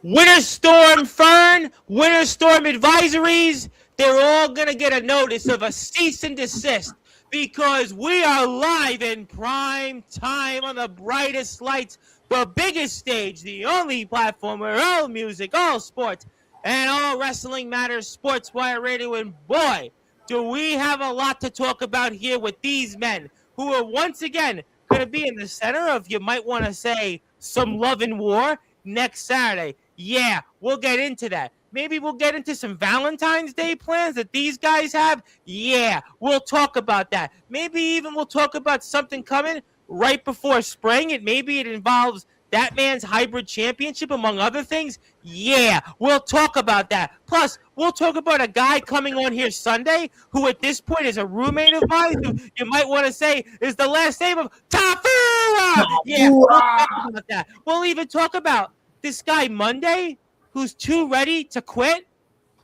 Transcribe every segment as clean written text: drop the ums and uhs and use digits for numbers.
Winter Storm Fern, Winter Storm advisories, they're all going to get a notice of a cease and desist because we are live in prime time on the brightest lights, the biggest stage, the only platform where all music, all sports, and all wrestling matters, Sportswire Radio. And boy, do we have a lot to talk about here with these men who are once again going to be in the center of, you might want to say, some love and war next Saturday. Yeah, we'll get into that. Maybe we'll get into some Valentine's Day plans that these guys have. Yeah, we'll talk about that. Maybe even we'll talk about something coming right before spring. Maybe it involves that man's hybrid championship, among other things. Yeah, we'll talk about that. Plus, we'll talk about a guy coming on here Sunday who at this point is a roommate of mine who you might want to say is the last name of Tafura. Yeah, we'll talk about that. We'll even talk about this guy Monday who's too ready to quit,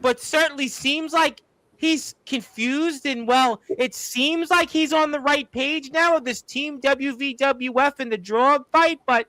but certainly seems like he's confused. And, well, it seems like he's on the right page now of this Team WVWF in the draw fight, but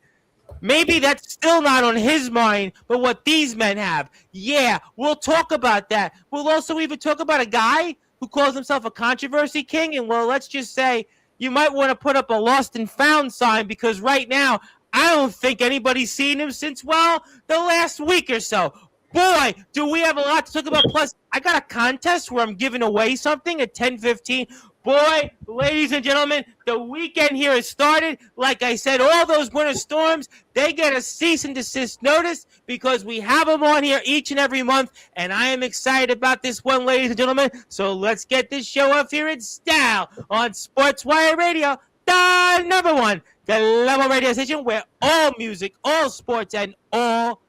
maybe that's still not on his mind, but what these men have. Yeah, we'll talk about that. We'll also even talk about a guy who calls himself a controversy king, and, well, let's just say you might want to put up a lost and found sign because right now I don't think anybody's seen him since, well, the last week or so. Boy, do we have a lot to talk about. Plus, I got a contest where I'm giving away something at 10:15. Boy, ladies and gentlemen, the weekend here has started. Like I said, all those winter storms, they get a cease and desist notice because we have them on here each and every month, and I am excited about this one, ladies and gentlemen. So let's get this show up here in style on Sportswire Radio, the number one, the level radio station where all music, all sports, and all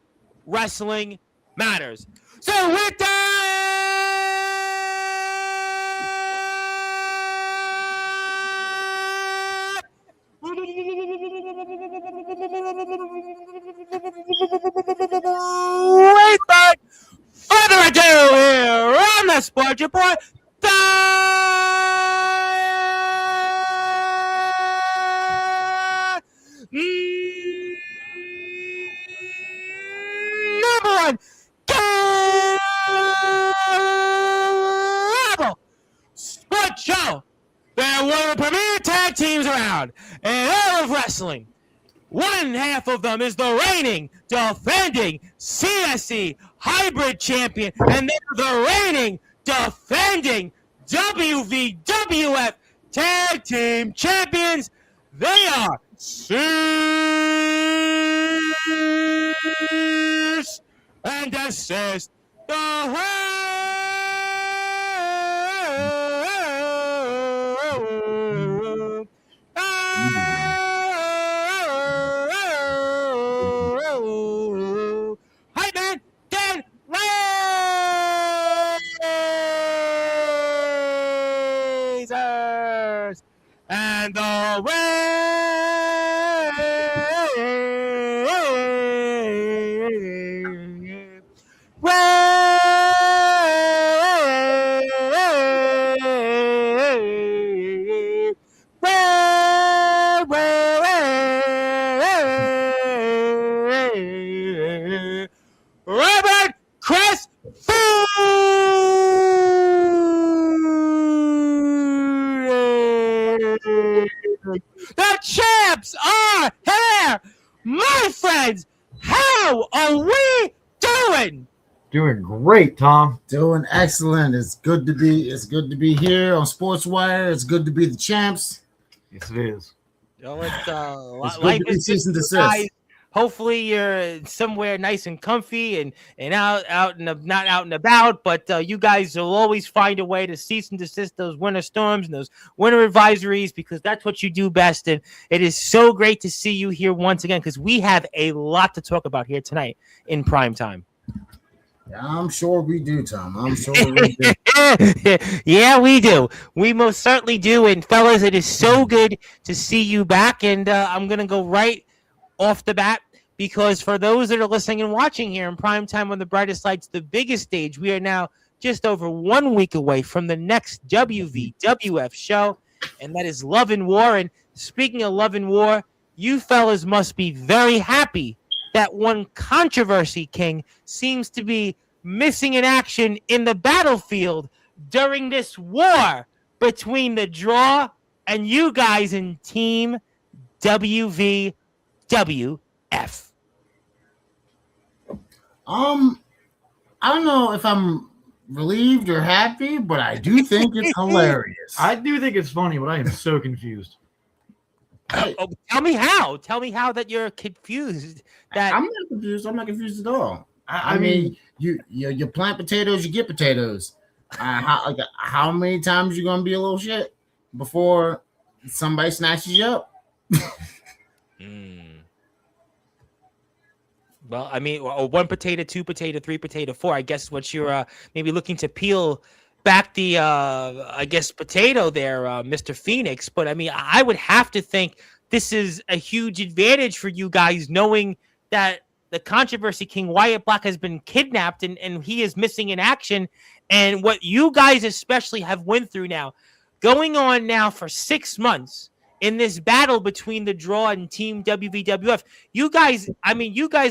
wrestling matters. So with that, without further ado, here on the Sports Report, number one cable sports show. They're one of the premier tag teams around in all of wrestling. One half of them is the reigning, defending CSC hybrid champion, and they're the reigning, defending WVWF tag team champions. They are Desist and Desist. Hi, man. Dan Razors and the Robert Chris The champs are here, my friends. How are we doing? Doing great, Tom. Doing excellent. It's good to be here on Sportswire. It's good to be the champs. Yes, it is. Well, It's life good to be is cease and good, desist. guys. Hopefully you're somewhere nice and comfy and out and not out and about, but you guys will always find a way to cease and desist those winter storms and those winter advisories because that's what you do best. And it is so great to see you here once again because we have a lot to talk about here tonight in prime time. I'm sure we do, Tom. I'm sure we do. Yeah, we do. We most certainly do. And fellas, it is so good to see you back. And I'm going to go right off the bat because for those that are listening and watching here in prime time on the brightest lights, the biggest stage, we are now just over 1 week away from the next WVWF show, and that is Love and War. And speaking of Love and War, you fellas must be very happy that one controversy king seems to be missing in action in the battlefield during this war between the draw and you guys in Team WVWF. I don't know if I'm relieved or happy, but I do think it's hilarious. I do think it's funny, but I am so confused. Oh, tell me how. Tell me how that you're confused. That I'm not confused. I'm not confused at all. I mean, you plant potatoes, you get potatoes. How many times you gonna be a little shit before somebody snatches you up? Well, I mean, one potato, two potato, three potato, four. I guess what you're maybe looking to peel back the, I guess, potato there, Mr. Phoenix. But I mean, I would have to think this is a huge advantage for you guys, knowing that the controversy king Wyatt Black has been kidnapped and he is missing in action. And what you guys especially have went through now, going on now for 6 months in this battle between the draw and Team WVWF. You guys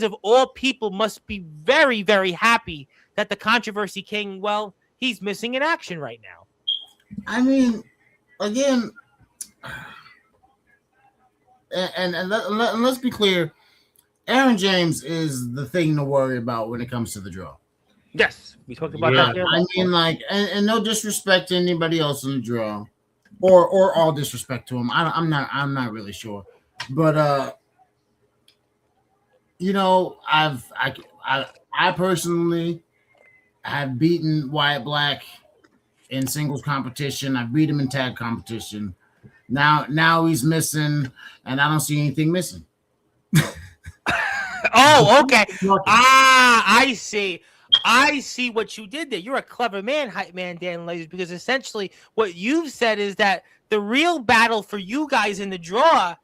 of all people must be very, very happy that the controversy king, well, he's missing in action right now. I mean, again, and let's be clear, Aaron James is the thing to worry about when it comes to the draw. Yes, we talked about that. I mean, like, and no disrespect to anybody else in the draw, or all disrespect to him. I'm not really sure, but you know, I personally have beaten Wyatt Black in singles competition. I beat him in tag competition. Now he's missing, and I don't see anything missing. Oh, okay. I see. I see what you did there. You're a clever man, hype man, Dan Lasers, because essentially what you've said is that the real battle for you guys in the draw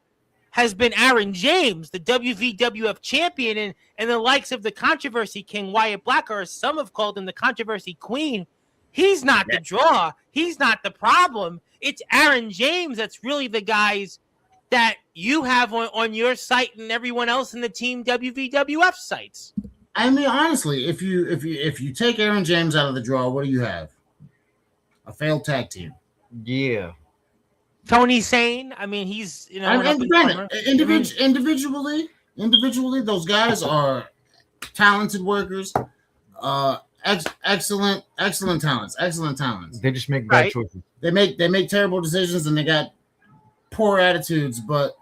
has been Aaron James, the WVWF champion, and the likes of the controversy king Wyatt Black, or as some have called him, the controversy queen. He's not the draw. He's not the problem. It's Aaron James that's really the guys that you have on your site and everyone else in the Team WVWF sites. I mean, honestly, if you take Aaron James out of the draw, what do you have? A failed tag team. Yeah. Tony Sane. I mean, he's and granted, individually, those guys are talented workers. Excellent talents. They just make bad choices. They make terrible decisions and they got poor attitudes. But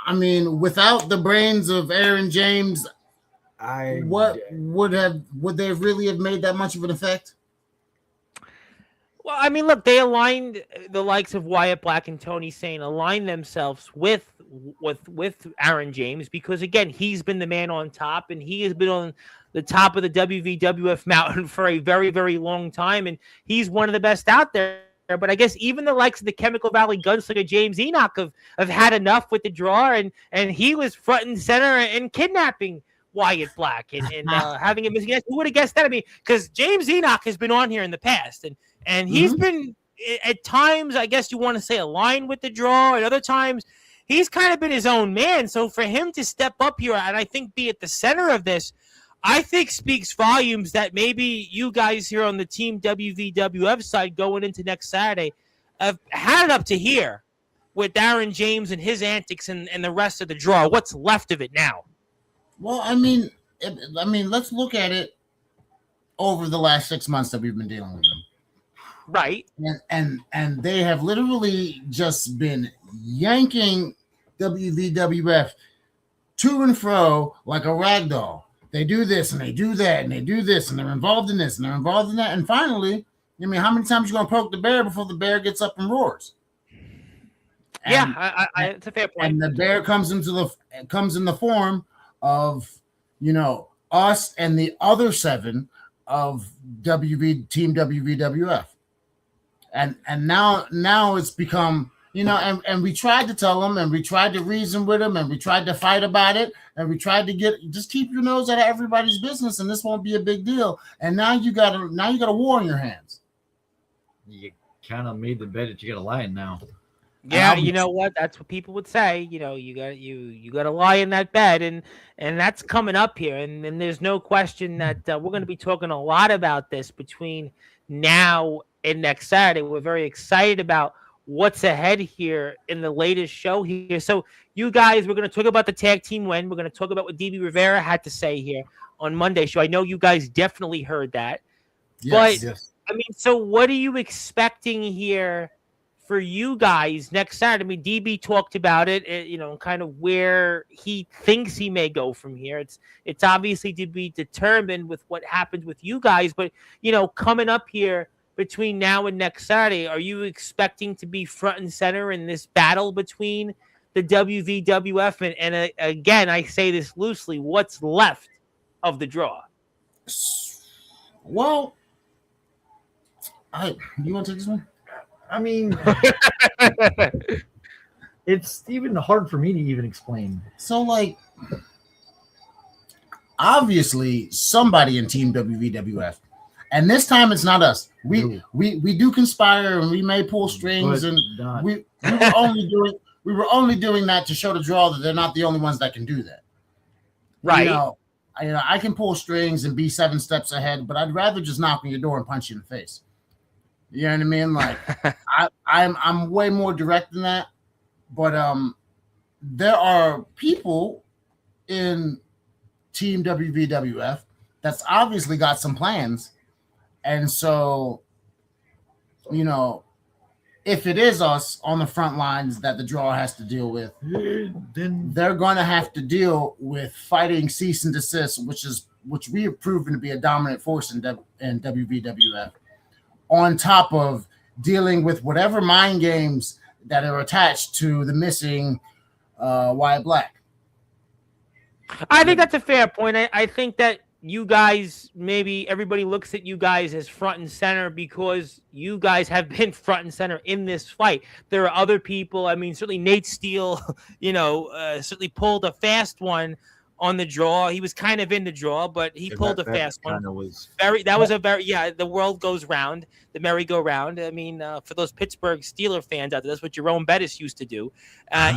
I mean, without the brains of Aaron James, would they really have made that much of an effect? Well, I mean, look, they aligned the likes of Wyatt Black and Tony Sane aligned themselves with Aaron James because, again, he's been the man on top and he has been on the top of the WVWF mountain for a very, very long time, and he's one of the best out there. But I guess even the likes of the Chemical Valley Gunslinger James Enoch have had enough with the draw, and he was front and center in kidnapping Wyatt Black and having him missing. Who would have guessed that? I mean, because James Enoch has been on here in the past, and he's been at times, I guess you want to say, aligned with the draw, and other times he's kind of been his own man. So for him to step up here and I think be at the center of this, I think speaks volumes that maybe you guys here on the Team WVWF side going into next Saturday have had it up to here with Aaron James and his antics and the rest of the draw. What's left of it now? Well, I mean, let's look at it over the last 6 months that we've been dealing with them. Right. And they have literally just been yanking WVWF to and fro like a rag doll. They do this and they do that and they do this and they're involved in this and they're involved in that. And finally, I mean, how many times are you going to poke the bear before the bear gets up and roars? Yeah, it's a fair point. And the bear comes in the form of, us and the other 7 of Team WVWF. And now it's become, and we tried to tell them and we tried to reason with them and we tried to fight about it and we tried to just keep your nose out of everybody's business and this won't be a big deal. And now you got a war in your hands. You kind of made the bet that you got a lion now. Yeah, you know what? That's what people would say. You got to lie in that bed, and that's coming up here. And there's no question that we're going to be talking a lot about this between now and next Saturday. We're very excited about what's ahead here in the latest show here. So, you guys, we're going to talk about the tag team win. We're going to talk about what DB Rivera had to say here on Monday's show. I know you guys definitely heard that, but I mean, so what are you expecting here for you guys next Saturday? I mean, DB talked about it, kind of where he thinks he may go from here. It's obviously to be determined with what happens with you guys, but coming up here between now and next Saturday, are you expecting to be front and center in this battle between the WVWF and again, I say this loosely, what's left of the draw? Well, you want to take this one? I mean, it's even hard for me to even explain. So, like, obviously, somebody in Team WVWF, and this time it's not us. We do conspire and we may pull strings, and we were only doing that to show the draw that they're not the only ones that can do that. Right. I can pull strings and be 7 steps ahead, but I'd rather just knock on your door and punch you in the face. You know what I mean? Like, I'm way more direct than that. But there are people in Team WVWF that's obviously got some plans. And so, if it is us on the front lines that the draw has to deal with, then they're going to have to deal with fighting cease and desist, which we have proven to be a dominant force in WVWF, on top of dealing with whatever mind games that are attached to the missing Wyatt Black. I think that's a fair point. I think that you guys, maybe everybody looks at you guys as front and center because you guys have been front and center in this fight. There are other people. I mean, certainly Nate Steele, certainly pulled a fast one on the draw. He was kind of in the draw, but he pulled a fast one. The world goes round, the merry-go-round. I mean, for those Pittsburgh Steeler fans out there, that's what Jerome Bettis used to do.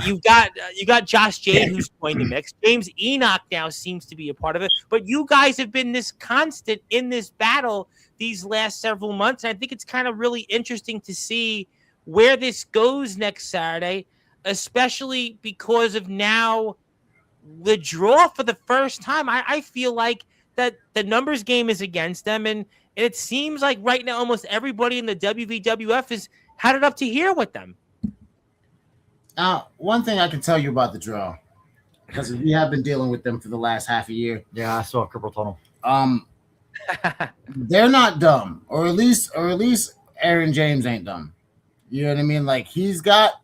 You got Josh Jade, who's joined the mix. James Enoch now seems to be a part of it. But you guys have been this constant in this battle these last several months. And I think it's kind of really interesting to see where this goes next Saturday, especially because of now the draw for the first time. I feel like that the numbers game is against them, and it seems like right now almost everybody in the WVWF has had it up to here with them. One thing I can tell you about the draw, because we have been dealing with them for the last half a year. Yeah, I saw a Cripple Tunnel. They're not dumb, or at least Aaron James ain't dumb. You know what I mean? Like, he's got,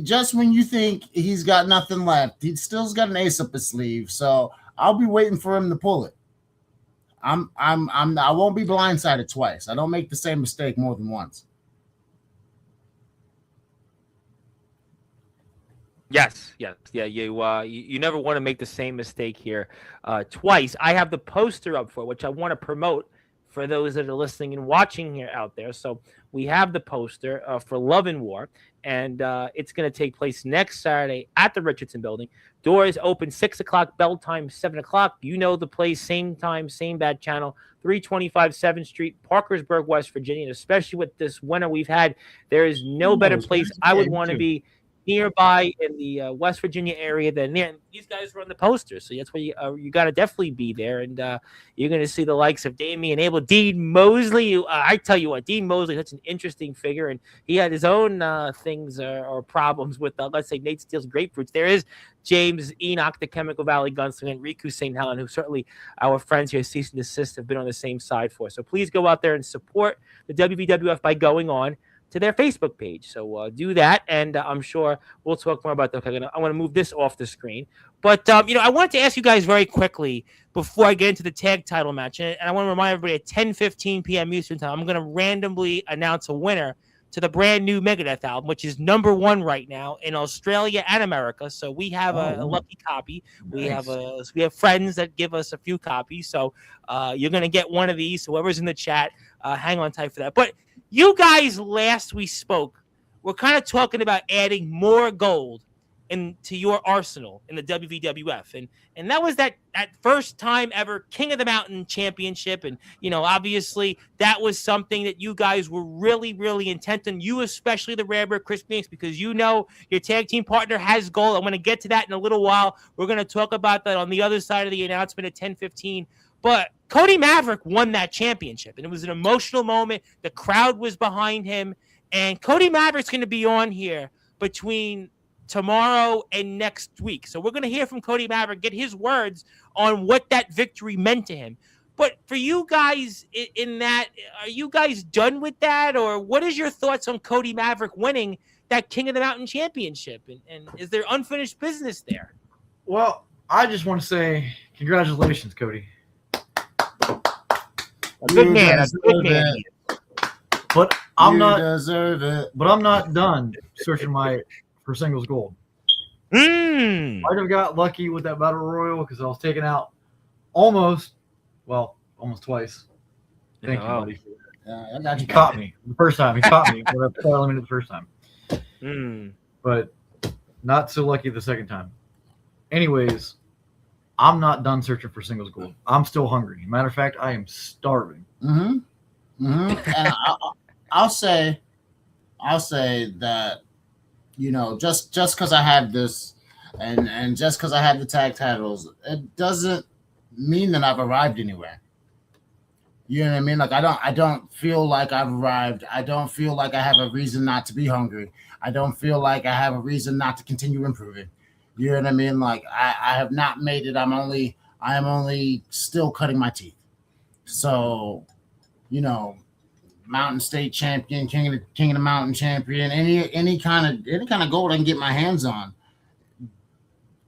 just when you think he's got nothing left, he still's got an ace up his sleeve. So I'll be waiting for him to pull it. I won't be blindsided twice. I don't make the same mistake more than once. Yes. Yeah. You never want to make the same mistake here twice. I have the poster up for it, which I want to promote for those that are listening and watching here out there. So we have the poster for Love and War, and it's going to take place next Saturday at the Richardson Building. Doors open 6 o'clock, bell time 7 o'clock. You know the place, same time, same bad channel, 325 7th Street, Parkersburg, West Virginia. And especially with this winter we've had, there is no better place I would want to be nearby in the West Virginia area than there. And these guys were on the poster, so that's why you got to definitely be there. And you're going to see the likes of Damian Abel, Dean Mosley. I tell you what, Dean Mosley, that's an interesting figure, and he had his own things or problems with, let's say, Nate Steele's Grapefruits. There is James Enoch, the Chemical Valley Gunslinger, and Riku St. Helen, who certainly our friends here, Cease and Desist, have been on the same side for. So please go out there and support the WVWF by going on to their Facebook page. So do that, and I'm sure we'll talk more about that. I want to move this off the screen. But, I wanted to ask you guys very quickly before I get into the tag title match, and I want to remind everybody at 10:15 p.m. Eastern Time, I'm going to randomly announce a winner to the brand new Megadeth album, which is #1 right now in Australia and America. So we have a lucky copy. Nice. We have friends that give us a few copies. So you're going to get one of these. Whoever's in the chat, hang on tight for that. But you guys, last we spoke, we're kind of talking about adding more gold into your arsenal in the WWF. And that was that first time ever King of the Mountain championship. And, obviously that was something that you guys were really, really intent on, you especially the Rarebird Chris Phoenix, because your tag team partner has gold. I'm going to get to that in a little while. We're going to talk about that on the other side of the announcement at 10:15. But Cody Maverick won that championship, and it was an emotional moment. The crowd was behind him, and Cody Maverick's going to be on here between tomorrow and next week. So we're going to hear from Cody Maverick, get his words on what that victory meant to him. But for you guys in that, are you guys done with that? Or what is your thoughts on Cody Maverick winning that King of the Mountain championship? And is there unfinished business there? Well, I just want to say congratulations, Cody. A good man. But I'm deserve it. But I'm not done searching for singles gold. Might have got lucky with that battle royal because I was taken out almost twice. Thank you, buddy. He caught me the first time. He caught me when I got eliminated the first time. But not so lucky the second time. Anyways, I'm not done searching for singles gold. I'm still hungry. Matter of fact, I am starving. And I'll say that, just because I have this and just because I have the tag titles, it doesn't mean that I've arrived anywhere. You know what I mean? Like I don't feel like I've arrived. I don't feel like I have a reason not to be hungry. I don't feel like I have a reason not to continue improving. You know what I mean? Like I have not made it. I am only still cutting my teeth. So, Mountain State champion, King of the Mountain champion, any kind of gold I can get my hands on.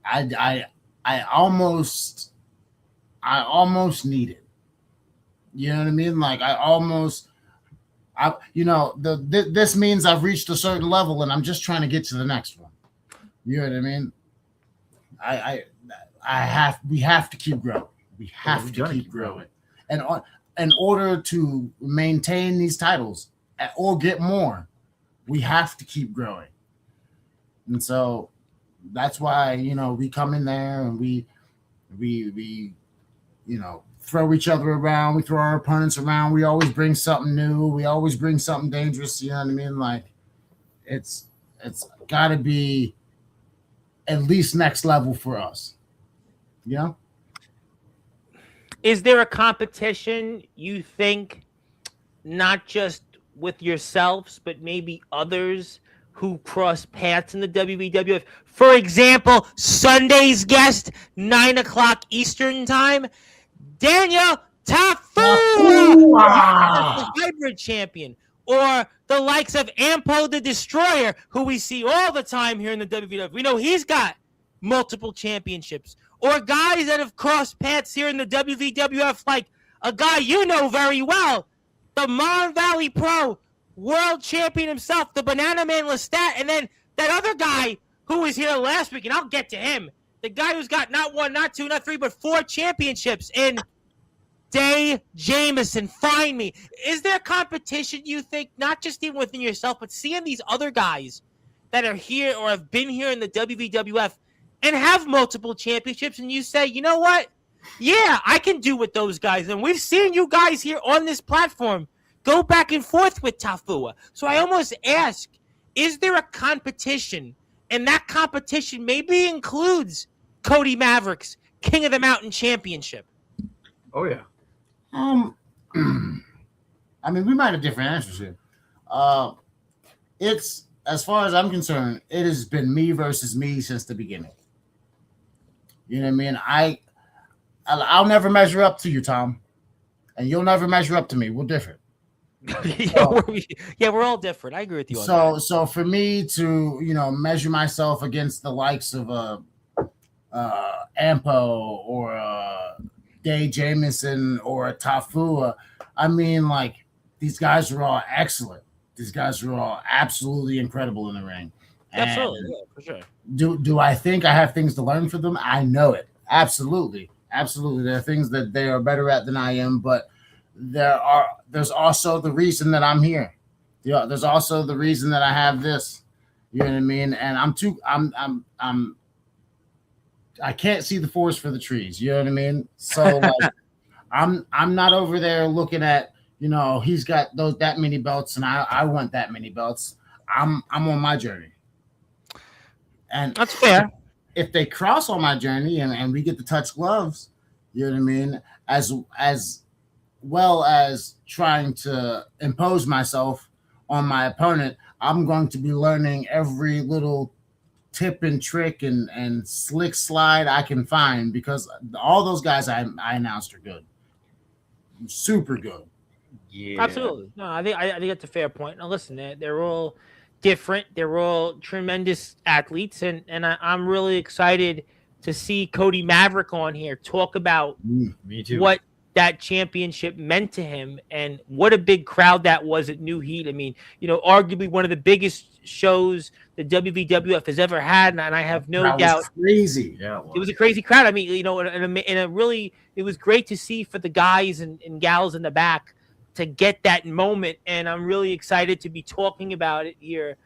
I almost need it. You know what I mean? Like this means I've reached a certain level and I'm just trying to get to the next one. You know what I mean? We have to keep growing. We have to keep growing. And in order to maintain these titles or get more, we have to keep growing. And so that's why, we come in there and we throw each other around. We throw our opponents around. We always bring something new. We always bring something dangerous. You know what I mean? Like it's got to be at least next level for us. Yeah. Is there a competition you think, not just with yourselves, but maybe others who cross paths in the WWF? For example, Sunday's guest, 9:00 Eastern time, Daniel Tafua, the hybrid champion, or the likes of Ampo the Destroyer, who we see all the time here in the WWF. We know he's got multiple championships. Or guys that have crossed paths here in the WWF, like a guy you know very well, the Mon Valley Pro world champion himself, the Banana Man Lestat, and then that other guy who was here last week, and I'll get to him, the guy who's got not one, not two, not three, but 4 championships in Day Jameson. Find me. Is there competition, you think, not just even within yourself, but seeing these other guys that are here or have been here in the WWF and have multiple championships, and you say, you know what? Yeah, I can do with those guys. And we've seen you guys here on this platform go back and forth with Tafua. So I almost ask, is there a competition? And that competition maybe includes Cody Maverick's King of the Mountain Championship. Oh, yeah. I mean, we might have different answers here. It's, as far as I'm concerned, it has been me versus me since the beginning. You know what I mean? I'll never measure up to you, Tom, and you'll never measure up to me. We're different. We're all different. I agree with you on that. So for me to measure myself against the likes of Ampo or Day Jameson or Tafua, I mean, like, these guys are all excellent. These guys are all absolutely incredible in the ring. Absolutely, yeah, for sure. Do I think I have things to learn from them? I know it. Absolutely. There are things that they are better at than I am, but there's also the reason that I'm here. Yeah, there's also the reason that I have this. You know what I mean? And I can't see the forest for the trees. You know what I mean? So like, I'm not over there looking at, he's got that many belts and I want that many belts. I'm on my journey. And That's fair. If they cross on my journey and we get to touch gloves, you know what I mean? As well as trying to impose myself on my opponent, I'm going to be learning every little tip and trick and slick slide I can find, because all those guys I announced are good. Super good. Yeah. Absolutely. No, I think that's a fair point. Now listen, they're all different. They're all tremendous athletes, and I'm really excited to see Cody Maverick on here talk about Me too. what that championship meant to him and what a big crowd that was at New Heat. I mean, arguably one of the biggest shows the WWF has ever had, and I have no doubt. Crazy. Yeah, it was a crazy crowd. I mean, it was great to see for the guys and gals in the back to get that moment, and I'm really excited to be talking about it here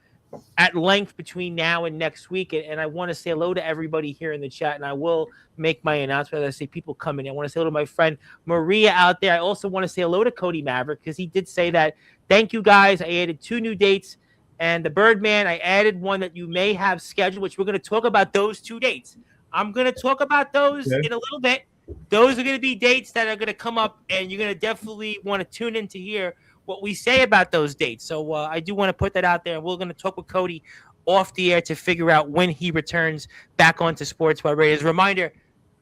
at length between now and next week. And I want to say hello to everybody here in the chat, and I will make my announcement as I say people coming in. I want to say hello to my friend Maria out there. I also want to say hello to Cody Maverick, because he did say that, thank you guys, I added 2 new dates, and the Birdman, I added one that you may have scheduled, which we're going to talk about those 2 dates. I'm going to talk about those in a little bit. Those are going to be dates that are going to come up, and you're going to definitely want to tune in to hear what we say about those dates. So I do want to put that out there. We're going to talk with Cody off the air to figure out when he returns back onto Sportswire Radio. As a reminder,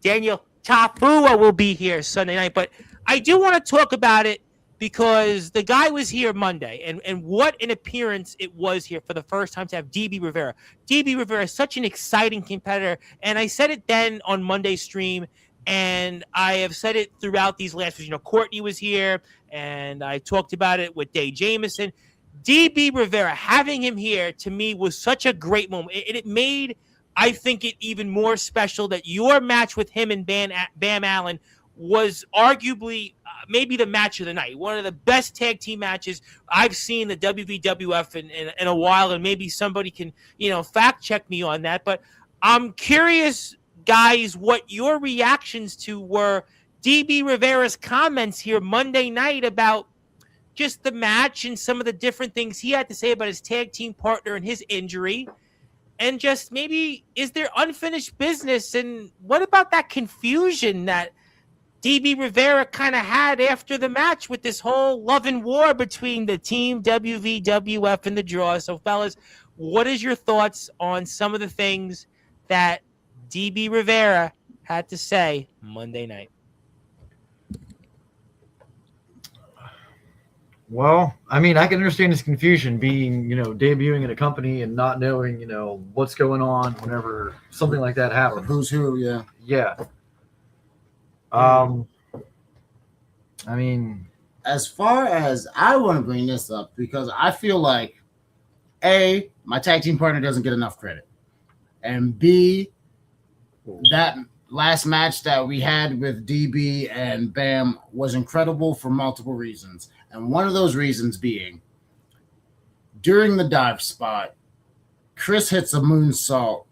Daniel Tapua will be here Sunday night, but I do want to talk about it because the guy was here Monday, and what an appearance it was here for the first time to have DB Rivera. DB Rivera is such an exciting competitor, and I said it then on Monday's stream, and I have said it throughout these last weeks. Courtney was here, and I talked about it with Dave Jameson. DB Rivera, having him here, to me, was such a great moment. It made, I think, it even more special that your match with him and Bam Allen was arguably maybe the match of the night. One of the best tag team matches I've seen the WWF in a while, and maybe somebody can, fact check me on that. But I'm curious, guys, what your reactions to were DB Rivera's comments here Monday night about just the match and some of the different things he had to say about his tag team partner and his injury. And just maybe, is there unfinished business? And what about that confusion that DB Rivera kind of had after the match with this whole love and war between the team WVWF and the Draw? So, fellas, what is your thoughts on some of the things that DB Rivera had to say Monday night? Well, I mean, I can understand his confusion being, debuting in a company and not knowing, what's going on whenever something like that happens. Who's who, yeah. Yeah. I mean, as far as I want to bring this up, because I feel like A, my tag team partner doesn't get enough credit, and B, that last match that we had with DB and Bam was incredible for multiple reasons. And one of those reasons being, during the dive spot, Chris hits a moonsault,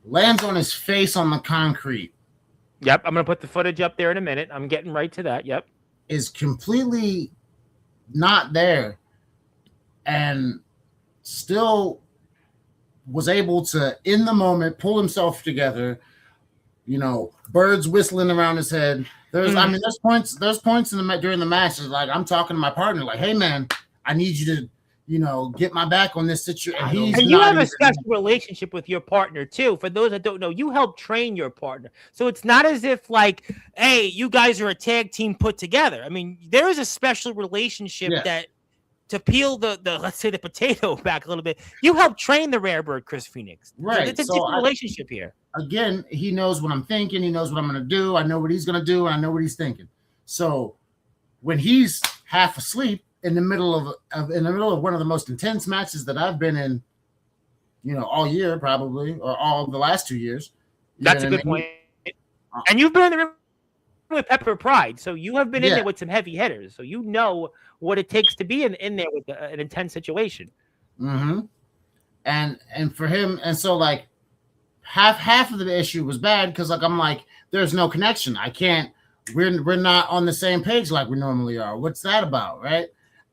lands on his face on the concrete. Yep, I'm going to put the footage up there in a minute. I'm getting right to that. Yep. Is completely not there, and still was able to, in the moment, pull himself together. Birds whistling around his head. There's points during the match. Like, I'm talking to my partner, like, hey man, I need you to, get my back on this situation. And you have a special relationship with your partner too. For those that don't know, you help train your partner. So it's not as if like, hey, you guys are a tag team put together. I mean, there is a special relationship that, to peel the let's say the potato back a little bit, you help train the Rare Bird, Chris Phoenix. Right. It's a different relationship here. Again, he knows what I'm thinking. He knows what I'm going to do. I know what he's going to do. And I know what he's thinking. So when he's half asleep in the middle of one of the most intense matches that I've been in, all year probably, or all the last 2 years. That's a good point. And you've been in the ring with Pepper Pride, so you have been in Yeah. there with some heavy hitters, so you know what it takes to be in there with an intense situation. Mm-hmm. And for him, and so like half of the issue was bad because like I'm like, there's no connection. I can't. We're not on the same page like we normally are. What's that about, right?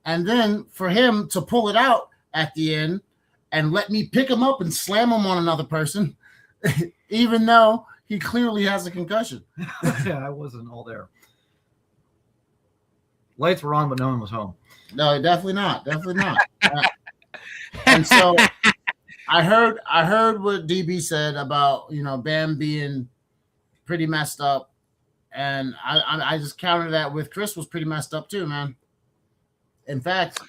And then for him to pull it out at the end and let me pick him up and slam him on another person, even though he clearly has a concussion. Yeah, I wasn't all there. Lights were on, but no one was home. No, definitely not. And so I heard what DB said about, Bam being pretty messed up, and I just countered that with Chris was pretty messed up too, man. In fact,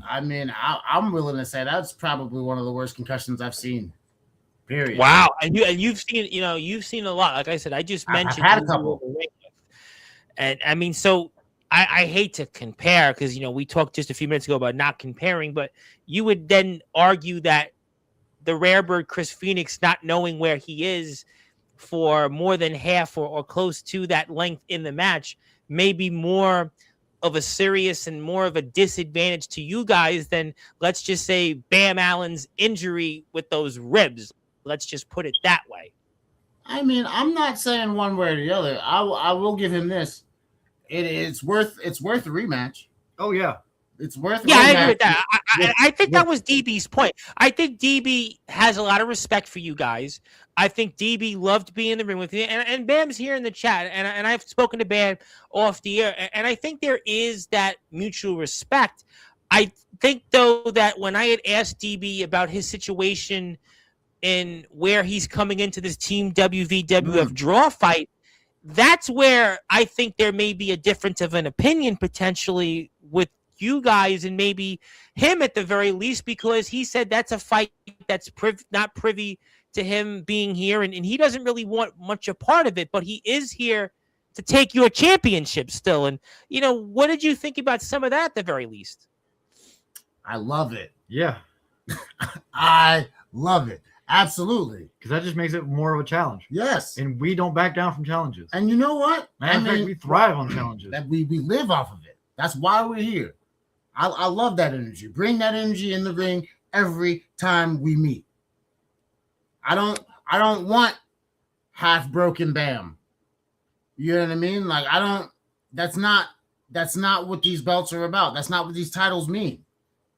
I mean, I'm willing to say that's probably one of the worst concussions I've seen. Period. Wow, and you've seen a lot. Like I said, I just mentioned I've had a couple, and I mean, so I hate to compare because we talked just a few minutes ago about not comparing, but you would then argue that the rare bird Chris Phoenix not knowing where he is for more than half or close to that length in the match may be more of a serious and more of a disadvantage to you guys than, let's just say, Bam Allen's injury with those ribs. Let's just put it that way. I mean, I'm not saying one way or the other. I will give him this. It's worth a rematch. Oh yeah. It's worth. Yeah, I agree with that. I think that was DB's point. I think DB has a lot of respect for you guys. I think DB loved being in the ring with you, and Bam's here in the chat, and I've spoken to Bam off the air, and I think there is that mutual respect. I think, though, that when I had asked DB about his situation and where he's coming into this Team WVWF draw fight, that's where I think there may be a difference of an opinion potentially with you guys and maybe him at the very least, because he said that's a fight that's not privy to him being here, and he doesn't really want much a part of it, but he is here to take your championship still. And, what did you think about some of that at the very least? I love it. Yeah. I love it. Absolutely. Because that just makes it more of a challenge. Yes. And we don't back down from challenges. And you know what? Matter of fact, we thrive on challenges. That we live off of it. That's why we're here. I love that energy. Bring that energy in the ring every time we meet. I don't want half broken Bam. You know what I mean? Like that's not what these belts are about. That's not what these titles mean.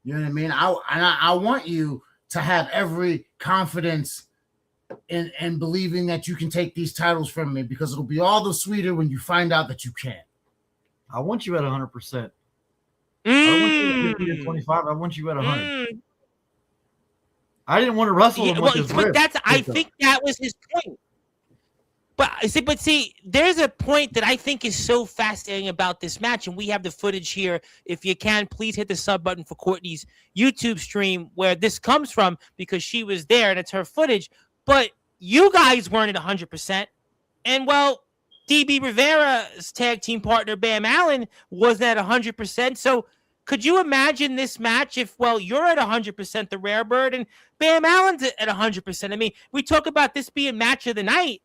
You know what I mean? I want you to have every confidence in believing that you can take these titles from me, because it'll be all the sweeter when you find out that you can't. I want you at 100%. I don't want you at 50 or 25. I want you at 100. I didn't want to wrestle him with his ribs. I think that was his point. But see, there's a point that I think is so fascinating about this match, and we have the footage here. If you can, please hit the sub button for Courtney's YouTube stream where this comes from, because she was there and it's her footage. But you guys weren't at 100%. And, well, DB Rivera's tag team partner, Bam Allen, wasn't at 100%. So could you imagine this match if, well, you're at 100%, the rare bird, and Bam Allen's at 100%? I mean, we talk about this being match of the night.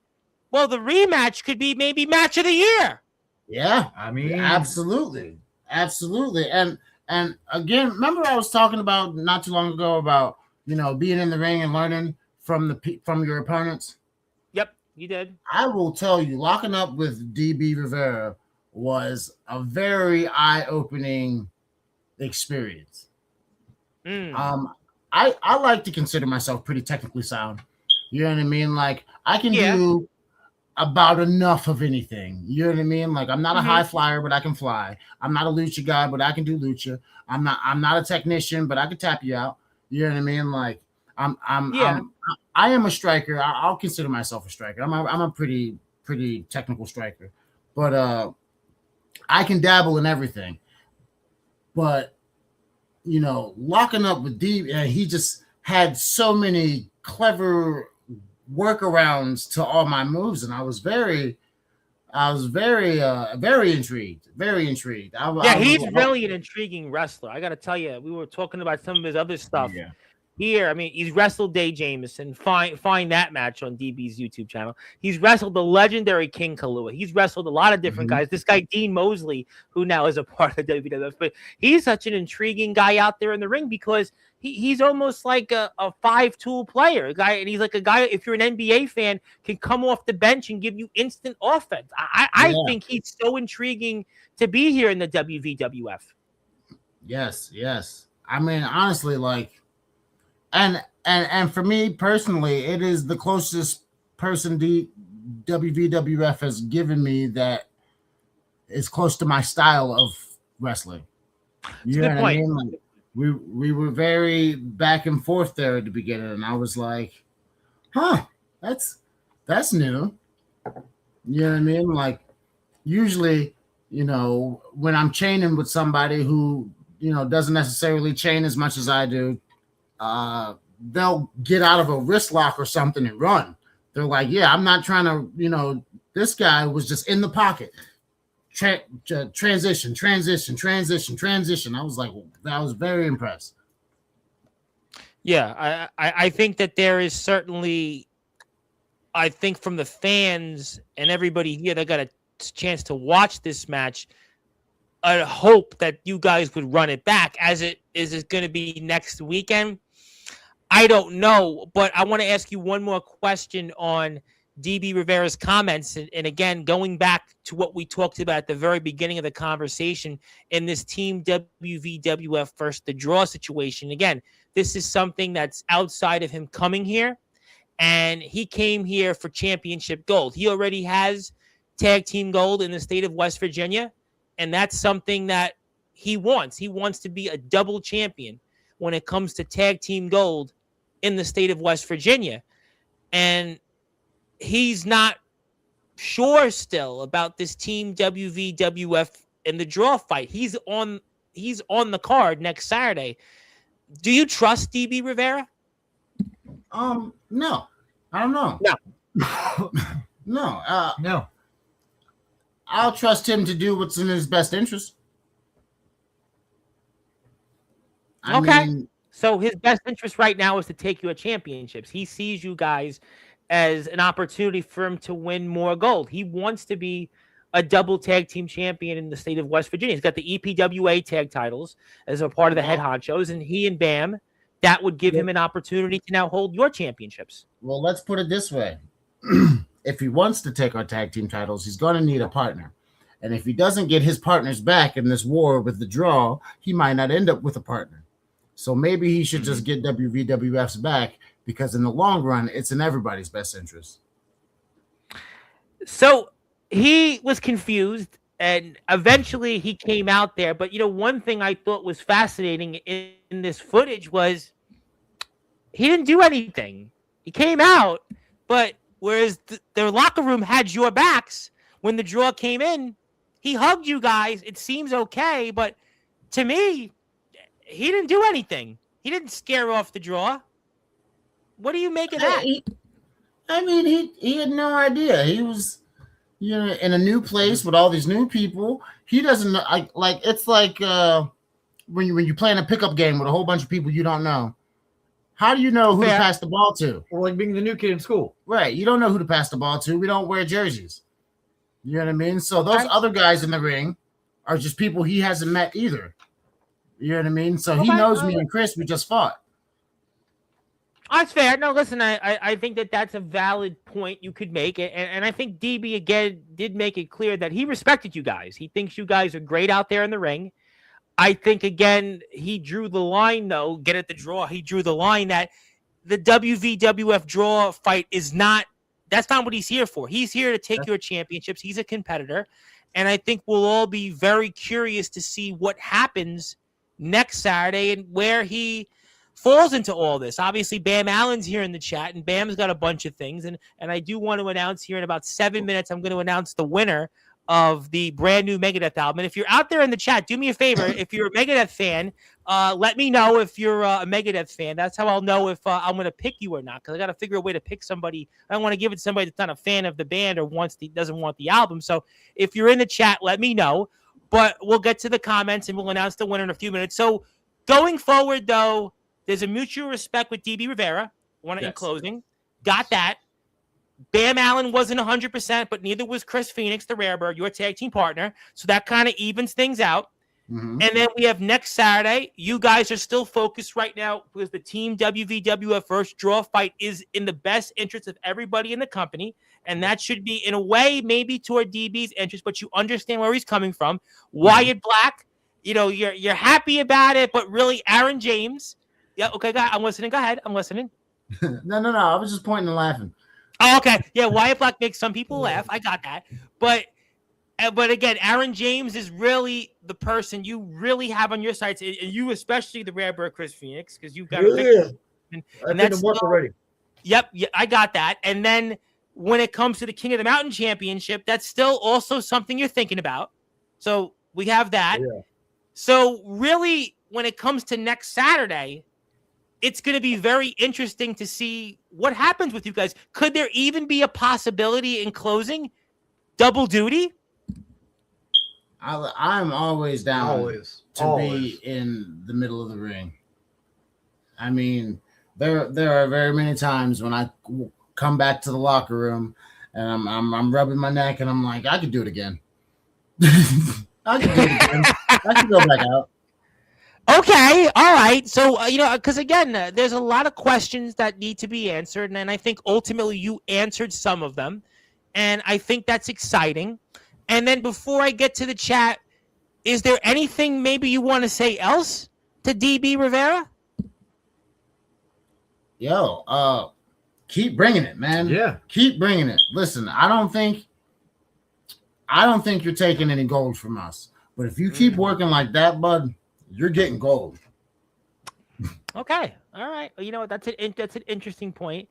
Well, the rematch could be maybe match of the year. Yeah, I mean, absolutely. And again, remember I was talking about not too long ago about, being in the ring and learning from your opponents? Yep, you did. I will tell you, locking up with DB Rivera was a very eye-opening experience. I like to consider myself pretty technically sound. You know what I mean? Like, I can do about enough of anything. You know what I mean? Like, I'm not a high flyer, but I can fly. I'm not a lucha guy, but I can do lucha. I'm not a technician, but I can tap you out. You know what I mean? Like, I am a striker. I'll consider myself a striker. I'm a pretty technical striker, but I can dabble in everything. But locking up with D, he just had so many clever workarounds to all my moves, and I was very intrigued. He's really an intriguing wrestler. I got to tell you, we were talking about some of his other stuff. Yeah. here. I mean, he's wrestled Dave Jamieson. Find that match on DB's YouTube channel. He's wrestled the legendary King Kalua. He's wrestled a lot of different guys. This guy, Dean Mosley, who now is a part of WWF, but he's such an intriguing guy out there in the ring because he's almost like a 5-tool player, a guy, and he's like a guy, if you're an NBA fan, can come off the bench and give you instant offense. I think he's so intriguing to be here in the WVWF. Yes. I mean, honestly, like, and for me personally, it is the closest person WVWF has given me that is close to my style of wrestling. You know what I mean? Like, we were very back and forth there at the beginning, and I was like, that's new. You know what I mean? Like, usually, you know, when I'm chaining with somebody who, you know, doesn't necessarily chain as much as I do, they'll get out of a wrist lock or something and run. They're like, yeah, I'm not trying to, you know, this guy was just in the pocket. Transition. I was like, I was very impressed. Yeah, I think that there is certainly, I think from the fans and everybody here that got a chance to watch this match, I hope that you guys would run it back. As it is it going to be next weekend? I don't know, but I want to ask you one more question on DB Rivera's comments. And again, going back to what we talked about at the very beginning of the conversation in this Team WVWF versus the draw situation. Again, this is something that's outside of him coming here. And he came here for championship gold. He already has tag team gold in the state of West Virginia. And that's something that he wants. He wants to be a double champion when it comes to tag team gold in the state of West Virginia. And he's not sure still about this Team WVWF and the draw fight. He's on the card next Saturday. Do you trust DB Rivera? No. I don't know. No. No. I'll trust him to do what's in his best interest. I mean, so his best interest right now is to take you to championships. He sees you guys as an opportunity for him to win more gold. He wants to be a double tag team champion in the state of West Virginia. He's got the EPWA tag titles as a part of the head honchos, and he and Bam, that would give him an opportunity to now hold your championships. Well, let's put it this way. If he wants to take our tag team titles, he's going to need a partner. And if he doesn't get his partners back in this war with the draw, he might not end up with a partner. So maybe he should just get WVWF's back, because in the long run, it's in everybody's best interest. So he was confused, and eventually he came out there. But, you know, one thing I thought was fascinating in this footage was he didn't do anything. He came out, but whereas their locker room had your backs, when the draw came in, he hugged you guys. It seems okay, but to me, he didn't do anything. He didn't scare off the draw. What do you make of that? He had no idea. He was, you know, in a new place with all these new people. He doesn't know. It's like when you play in a pickup game with a whole bunch of people you don't know. How do you know who to pass the ball to? Or like being the new kid in school. Right. You don't know who to pass the ball to. We don't wear jerseys. You know what I mean? So those other guys in the ring are just people he hasn't met either. You know what I mean? So he knows me and Chris. We just fought. That's fair. No, listen, I think that's a valid point you could make. And I think DB, again, did make it clear that he respected you guys. He thinks you guys are great out there in the ring. I think, again, he drew the line, though, get at the draw. He drew the line that the WVWF draw fight is not, that's not what he's here for. He's here to take your championships. He's a competitor. And I think we'll all be very curious to see what happens next Saturday and where he falls into all this. Obviously, Bam Allen's here in the chat, and Bam's got a bunch of things. And I do want to announce here in about 7 minutes, I'm going to announce the winner of the brand new Megadeth album. And if you're out there in the chat, do me a favor. If you're a Megadeth fan, let me know if you're a Megadeth fan. That's how I'll know if I'm going to pick you or not, because I got to figure a way to pick somebody. I don't want to give it to somebody that's not a fan of the band or doesn't want the album. So if you're in the chat, let me know. But we'll get to the comments and we'll announce the winner in a few minutes. So going forward, though, There's a mutual respect with DB Rivera. In Yes. closing. Got that. Bam Allen wasn't 100%, but neither was Chris Phoenix, the Rarebird, your tag team partner. So that kind of evens things out. Mm-hmm. And then we have next Saturday. You guys are still focused right now because the Team WVWF first draw fight is in the best interest of everybody in the company. And that should be, in a way, maybe toward DB's interest, but you understand where he's coming from. Wyatt Black, you're happy about it, but really Aaron James. Yeah, okay, I'm listening. Go ahead. I'm listening. No. I was just pointing and laughing. Oh, okay. Yeah, Wyatt Black makes some people laugh. I got that. But again, Aaron James is really the person you really have on your sides, and you especially the Rarebird Chris Phoenix, because you've got and that's already. Yep, I got that. And then when it comes to the King of the Mountain Championship, that's still also something you're thinking about. So we have that. Yeah. So really, when it comes to next Saturday, it's going to be very interesting to see what happens with you guys. Could there even be a possibility in closing double duty? I'm always down to Always. be in the middle of the ring. I mean, there are very many times when I come back to the locker room and I'm rubbing my neck and I'm like, I could do it again. I could do it again. I could go back out. Okay, all right. So, because again, there's a lot of questions that need to be answered, and I think ultimately you answered some of them, and I think that's exciting. And then before I get to the chat, is there anything maybe you want to say else to DB Rivera? Yo, keep bringing it, man. Yeah. Keep bringing it. Listen, I don't think you're taking any gold from us, but if you keep working like that, bud, you're getting gold. Okay. All right. Well, you know what? That's an interesting point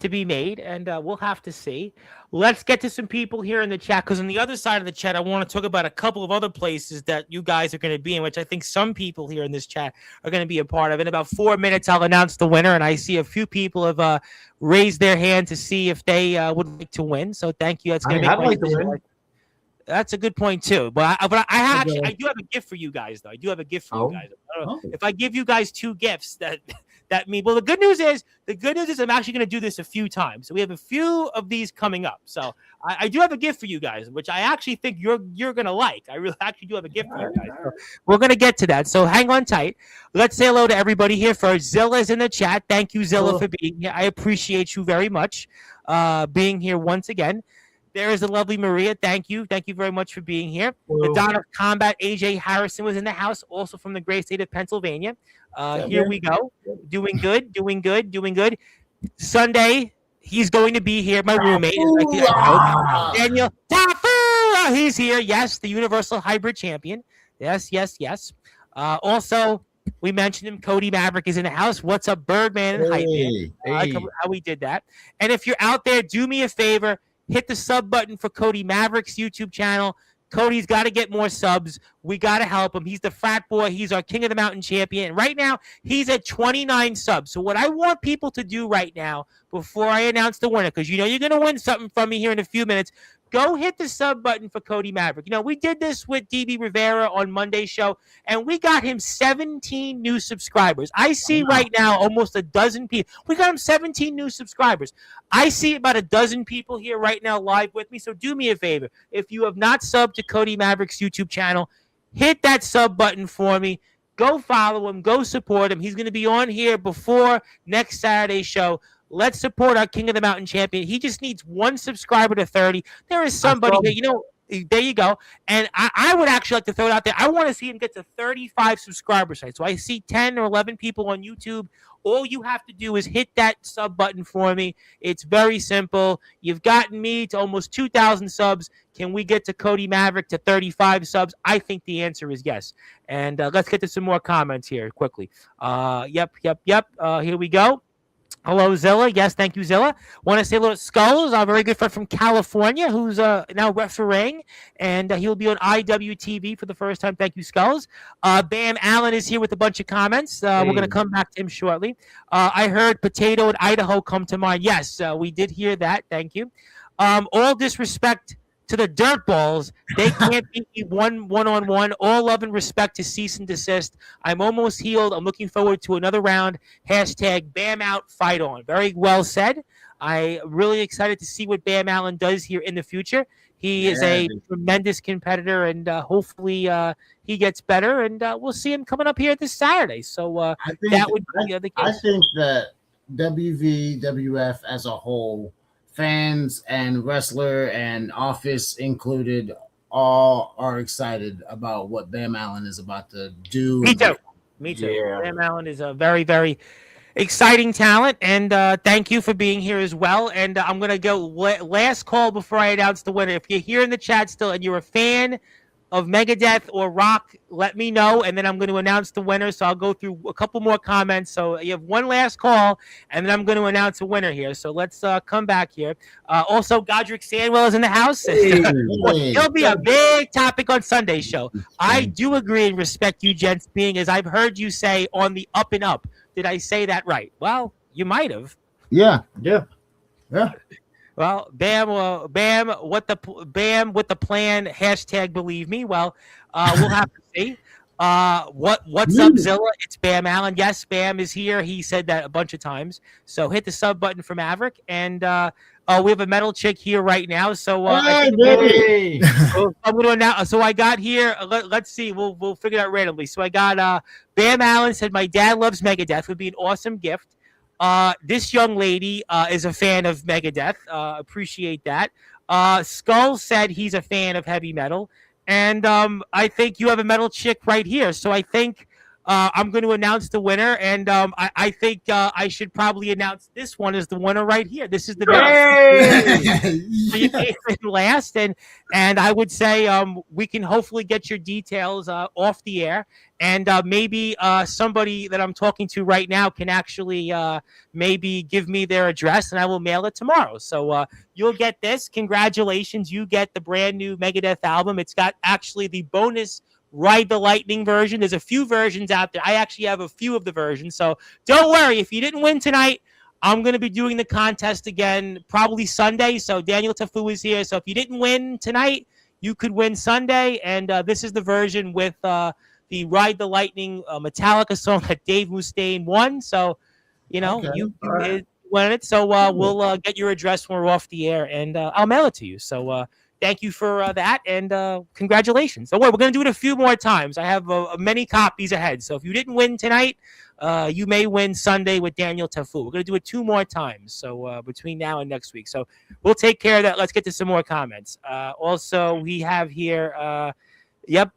to be made, and we'll have to see. Let's get to some people here in the chat, because on the other side of the chat, I want to talk about a couple of other places that you guys are going to be in, which I think some people here in this chat are going to be a part of. In about 4 minutes, I'll announce the winner, and I see a few people have raised their hand to see if they would like to win. So thank you. That's going to I'd like to win. That's a good point too. But I do have a gift for you guys, though. I do have a gift for you guys. If I give you guys two gifts, that means, well, the good news is I'm actually going to do this a few times. So we have a few of these coming up. So I do have a gift for you guys, which I actually think you're going to like. I really actually do have a gift for you guys. So we're going to get to that. So hang on tight. Let's say hello to everybody here first. Zilla's in the chat. Thank you, Zilla, for being here. I appreciate you very much being here once again. There is the lovely Maria. Thank you. Thank you very much for being here. Hello. The Dawn of Combat, AJ Harrison, was in the house, also from the great state of Pennsylvania. Here we go. Doing good. Sunday, he's going to be here. My roommate. Daniel Tafu. He's here. Yes, the Universal Hybrid Champion. Yes. Also, we mentioned him. Cody Maverick is in the house. What's up, Birdman and Hype Man? I like how we did that. And if you're out there, do me a favor. Hit the sub button for Cody Maverick's YouTube channel. Cody's got to get more subs. We got to help him. He's the frat boy. He's our King of the Mountain champion. And right now, he's at 29 subs. So what I want people to do right now, before I announce the winner, because you're going to win something from me here in a few minutes, go hit the sub button for Cody Maverick. We did this with DB Rivera on Monday's show, and we got him 17 new subscribers. I see right now almost a dozen people. We got him 17 new subscribers. I see about a dozen people here right now live with me, so do me a favor. If you have not subbed to Cody Maverick's YouTube channel, hit that sub button for me. Go follow him. Go support him. He's going to be on here before next Saturday's show. Let's support our King of the Mountain champion. He just needs one subscriber to 30. There is somebody that, there you go. And I would actually like to throw it out there. I want to see him get to 35 subscribers. So I see 10 or 11 people on YouTube. All you have to do is hit that sub button for me. It's very simple. You've gotten me to almost 2,000 subs. Can we get to Cody Maverick to 35 subs? I think the answer is yes. And let's get to some more comments here quickly. Yep. Here we go. Hello, Zilla. Yes, thank you, Zilla. Want to say hello to Skulls, our very good friend from California, who's now refereeing, and he'll be on IWTV for the first time. Thank you, Skulls. Bam Allen is here with a bunch of comments. We're going to come back to him shortly. I heard Potato in Idaho come to mind. Yes, we did hear that. Thank you. All disrespect to the dirtballs. They can't beat me one-on-one. All love and respect to Cease and Desist. I'm almost healed. I'm looking forward to another round. Hashtag Bam Out, fight on. Very well said. I'm really excited to see what Bam Allen does here in the future. He is a tremendous competitor, and hopefully he gets better, and we'll see him coming up here this Saturday. So that would be the case. I think that WVWF as a whole, fans and wrestler and office included, all are excited about what Bam Allen is about to do. Me too. Yeah. Bam Allen is a very, very exciting talent, and thank you for being here as well. And I'm going to go last call before I announce the winner. If you're here in the chat still and you're a fan of Megadeth or Rock, let me know, and then I'm going to announce the winner. So I'll go through a couple more comments. So you have one last call, and then I'm going to announce a winner here. So let's come back here. Also, Godric Sandwell is in the house. He'll be a big topic on Sunday's show. I do agree and respect you, gents, being as I've heard you say on the up and up. Did I say that right? Well, you might have. Yeah. Well, Bam with the plan. Hashtag believe me. Well, we'll have to see. What's up, Zilla? It's Bam Allen. Yes, Bam is here. He said that a bunch of times. So hit the sub button for Maverick, and we have a metal chick here right now. So I'm going to announce. So I got here. Let's see. We'll figure it out randomly. So I got Bam Allen said my dad loves Megadeth. Would be an awesome gift. This young lady is a fan of Megadeth. Appreciate that. Skull said he's a fan of heavy metal. And I think you have a metal chick right here. So I think I'm going to announce the winner. And I think I should probably announce this one as the winner right here. This is the last. And I would say we can hopefully get your details off the air. And maybe somebody that I'm talking to right now can actually maybe give me their address, and I will mail it tomorrow. So you'll get this. Congratulations. You get the brand new Megadeth album. It's got actually the bonus Ride the Lightning version. There's a few versions out there. I actually have a few of the versions. So don't worry. If you didn't win tonight, I'm going to be doing the contest again probably Sunday. So Daniel Tafu is here. So if you didn't win tonight, you could win Sunday. And this is the version with the Ride the Lightning Metallica song that Dave Mustaine won. So, you won it. So we'll get your address when we're off the air, and I'll mail it to you. So thank you for that, and congratulations. So we're going to do it a few more times. I have many copies ahead. So if you didn't win tonight, you may win Sunday with Daniel Tafu. We're going to do it 2 more times. So between now and next week. So we'll take care of that. Let's get to some more comments. Also, we have here... Yep,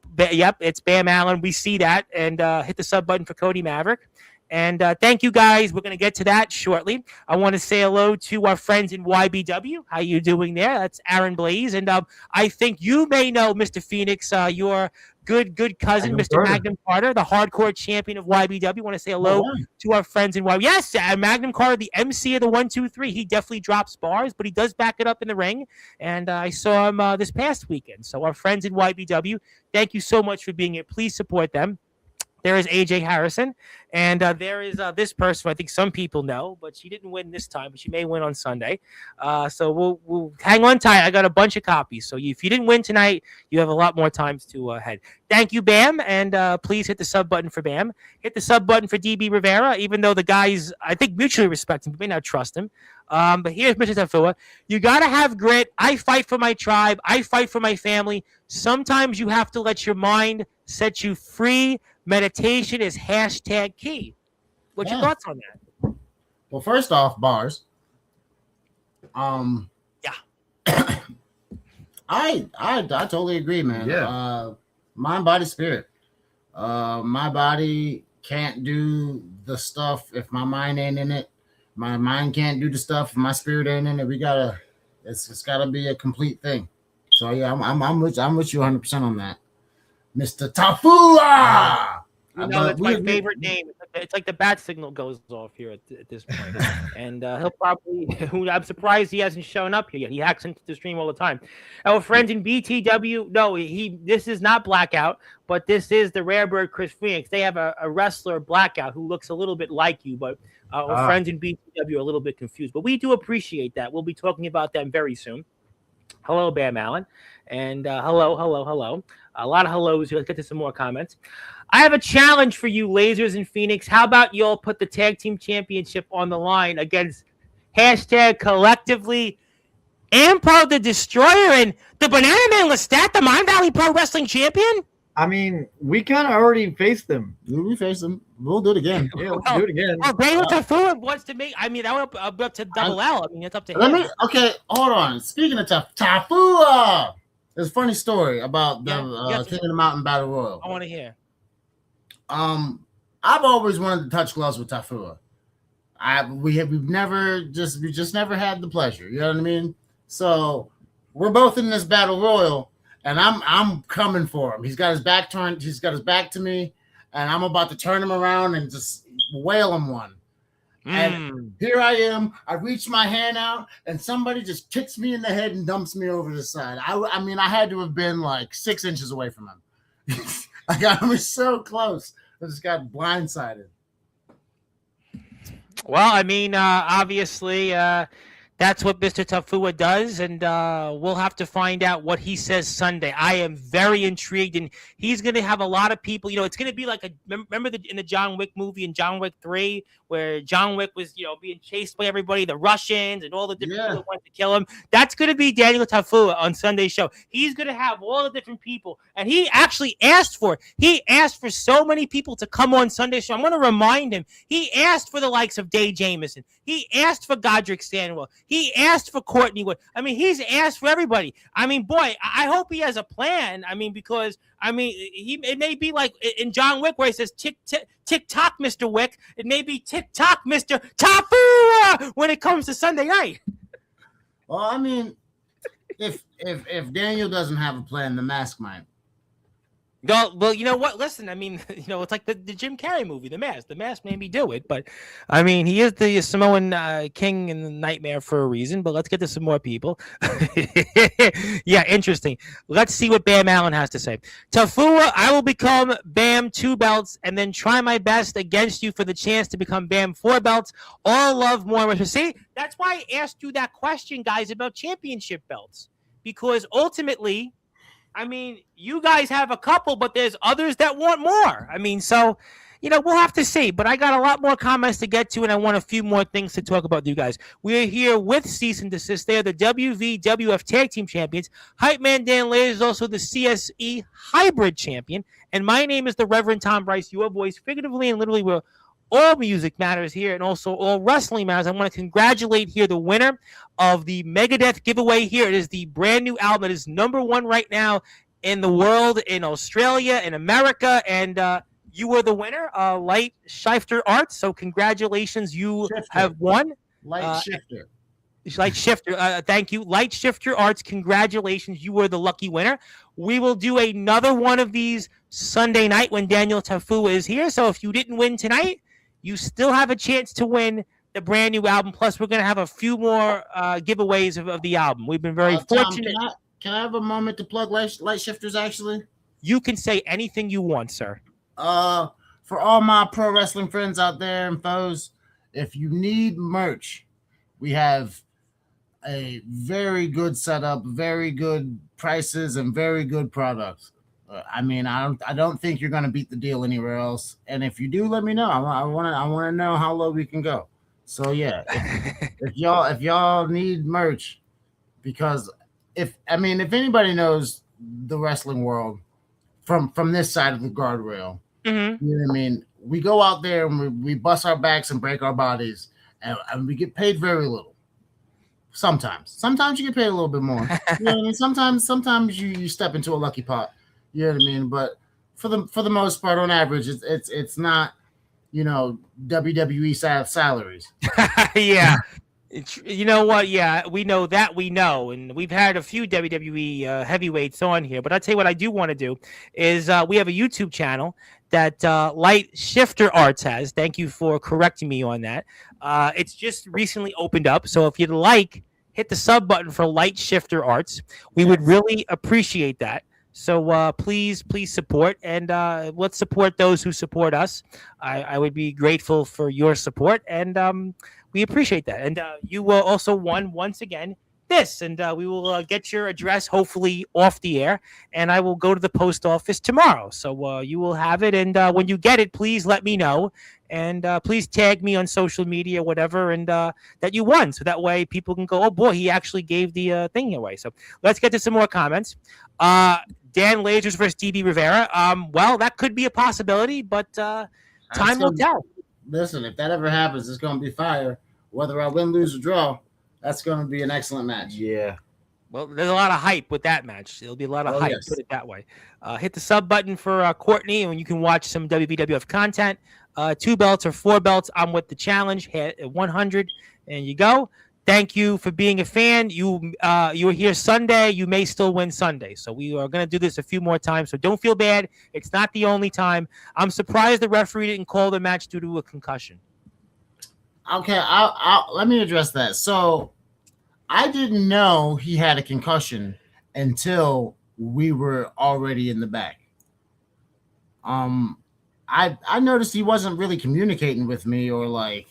it's Bam Allen. We see that. And hit the sub button for Cody Maverick. And thank you, guys. We're going to get to that shortly. I want to say hello to our friends in YBW. How you doing there? That's Aaron Blaze. And I think you may know Mr. Phoenix, your good cousin, Mr. Magnum Carter, the hardcore champion of YBW. Want to say hello to our friends in YBW. Yes, Magnum Carter, the MC of the 1, 2, 3. He definitely drops bars, but he does back it up in the ring. And I saw him this past weekend. So our friends in YBW, thank you so much for being here. Please support them. There is AJ Harrison, and there is this person I think some people know, but she didn't win this time, but she may win on Sunday. So we'll hang on tight. I got a bunch of copies. So if you didn't win tonight, you have a lot more times to head. Thank you, Bam, and please hit the sub button for Bam. Hit the sub button for DB Rivera, even though the guys, I think, mutually respect him. You may not trust him. But here's Mr. Tafua. You got to have grit. I fight for my tribe. I fight for my family. Sometimes you have to let your mind set you free. Meditation is hashtag key. What's your thoughts on that? Well, first off, bars. I totally agree, man. Yeah. Mind, body, spirit. My body can't do the stuff if my mind ain't in it. My mind can't do the stuff if my spirit ain't in it. It's gotta be a complete thing. So yeah, I'm with you 100% on that. Mr. Tafua! It's my favorite name. It's like the bat signal goes off here at this point. And he'll probably, I'm surprised he hasn't shown up here yet. He hacks into the stream all the time. Our friends in BTW, no, this is not Blackout, but this is the Rare Bird Chris Phoenix. They have a wrestler, Blackout, who looks a little bit like you, but our friends in BTW are a little bit confused. But we do appreciate that. We'll be talking about them very soon. Hello, Bam Allen. And hello. A lot of hellos. Let's get to some more comments. I have a challenge for you, Lasers in Phoenix. How about y'all put the tag team championship on the line against hashtag collectively Ampo the Destroyer and the Banana Man Lestat, the Mind Valley Pro Wrestling Champion? I mean, we kind of already faced them. We faced them. We'll do it again. Yeah, let's do it again. Well, Daniel Tafua wants to make. I mean, that went up to Double L. I mean, it's up to him. Okay, hold on. Speaking of Tafua, there's a funny story about the King of the Mountain Battle Royal. I want to hear. I've always wanted to touch gloves with Tafua. We've just never had the pleasure. You know what I mean? So we're both in this battle royal, and I'm coming for him. He's got his back turned. He's got his back to me, and I'm about to turn him around and just whale him one. And here I am. I reach my hand out, and somebody just kicks me in the head and dumps me over the side. I mean, I had to have been like 6 inches away from him. I was so close. I just got blindsided. Well, I mean, obviously, that's what Mr. Tafua does, and we'll have to find out what he says Sunday. I am very intrigued, and he's going to have a lot of people. You know, it's going to be like remember in the John Wick movie in John Wick 3, where John Wick was, being chased by everybody, the Russians and all the different people that wanted to kill him. That's going to be Daniel Tafua on Sunday's show. He's going to have all the different people, and he actually asked for so many people to come on Sunday's show. I'm going to remind him. He asked for the likes of Dave Jamieson. He asked for Godric Stanwell. He asked for Courtney Wood. I mean, he's asked for everybody. I mean, boy, I hope he has a plan. I mean, because it may be like in John Wick where he says tick tock, Mr. Wick. It may be tick tock, Mr. Tafua when it comes to Sunday night. Well, I mean, if Daniel doesn't have a plan, the mask might. Well, you know what? Listen, I mean, it's like the Jim Carrey movie, The Mask. The Mask made me do it, but I mean, he is the Samoan king and the nightmare for a reason. But let's get to some more people. Yeah, interesting. Let's see what Bam Allen has to say. Tafua, I will become Bam 2 belts and then try my best against you for the chance to become Bam 4 belts. All love, more wishes. See, that's why I asked you that question, guys, about championship belts, because ultimately, I mean, you guys have a couple, but there's others that want more. I mean, so, we'll have to see. But I got a lot more comments to get to, and I want a few more things to talk about with you guys. We are here with Cease and Desist. They are the WVWF Tag Team Champions. Hype Man Dan Lays is also the CSE Hybrid Champion. And my name is the Reverend Tom Bryce, your voice, figuratively and literally, where all music matters here and also all wrestling matters. I want to congratulate here the winner of the Megadeth giveaway here. It is the brand new album that is #1 right now in the world, in Australia, in America, and you were the winner, Light Shifter Arts. So congratulations, you have won. Light Shifter. Light Shifter, thank you. Light Shifter Arts, congratulations, you were the lucky winner. We will do another one of these Sunday night when Daniel Tafua is here. So if you didn't win tonight, you still have a chance to win the brand new album. Plus, we're going to have a few more giveaways of the album. We've been very fortunate. Tom, can I have a moment to plug Light Shifters, actually? You can say anything you want, sir. For all my pro wrestling friends out there and foes, if you need merch, we have a very good setup, very good prices, and very good products. I mean, I don't think you're going to beat the deal anywhere else. And if you do, let me know. I want to know how low we can go. So yeah, if y'all need merch, because if anybody knows the wrestling world from this side of the guardrail, mm-hmm. You know what I mean? We go out there and we bust our backs and break our bodies, and we get paid very little. Sometimes you get paid a little bit more. You know what I mean? Sometimes you step into a lucky pot. You know what I mean? But for the most part, on average, it's not, WWE salaries. Yeah. You know what? Yeah, we know that. We know. And we've had a few WWE heavyweights on here. But I'll tell you what I do want to do is we have a YouTube channel that Light Shifter Arts has. Thank you for correcting me on that. It's just recently opened up. So if you'd like, hit the sub button for Light Shifter Arts. We would really appreciate that. So please support, and let's support those who support us. I would be grateful for your support, and we appreciate that. And you also won once again this, and we will get your address hopefully off the air, and I will go to the post office tomorrow. So you will have it, and when you get it, please let me know, and please tag me on social media, whatever, and that you won, so that way people can go, oh boy, he actually gave the thing away. So let's get to some more comments. Dan Lasers versus DB Rivera. Well, that could be a possibility, but time will tell. Listen, if that ever happens, it's going to be fire. Whether I win, lose, or draw, that's going to be an excellent match. Yeah. Well, there's a lot of hype with that match. There'll be a lot of hype, yes. put it that way. Hit the sub button for Courtney, and you can watch some WWF content. 2 belts or 4 belts. I'm with the challenge. Hit 100, and you go. Thank you for being a fan. You were here Sunday. You may still win Sunday. So we are going to do this a few more times. So don't feel bad. It's not the only time. I'm surprised the referee didn't call the match due to a concussion. Okay, I'll let me address that. So I didn't know he had a concussion until we were already in the back. I noticed he wasn't really communicating with me, or like,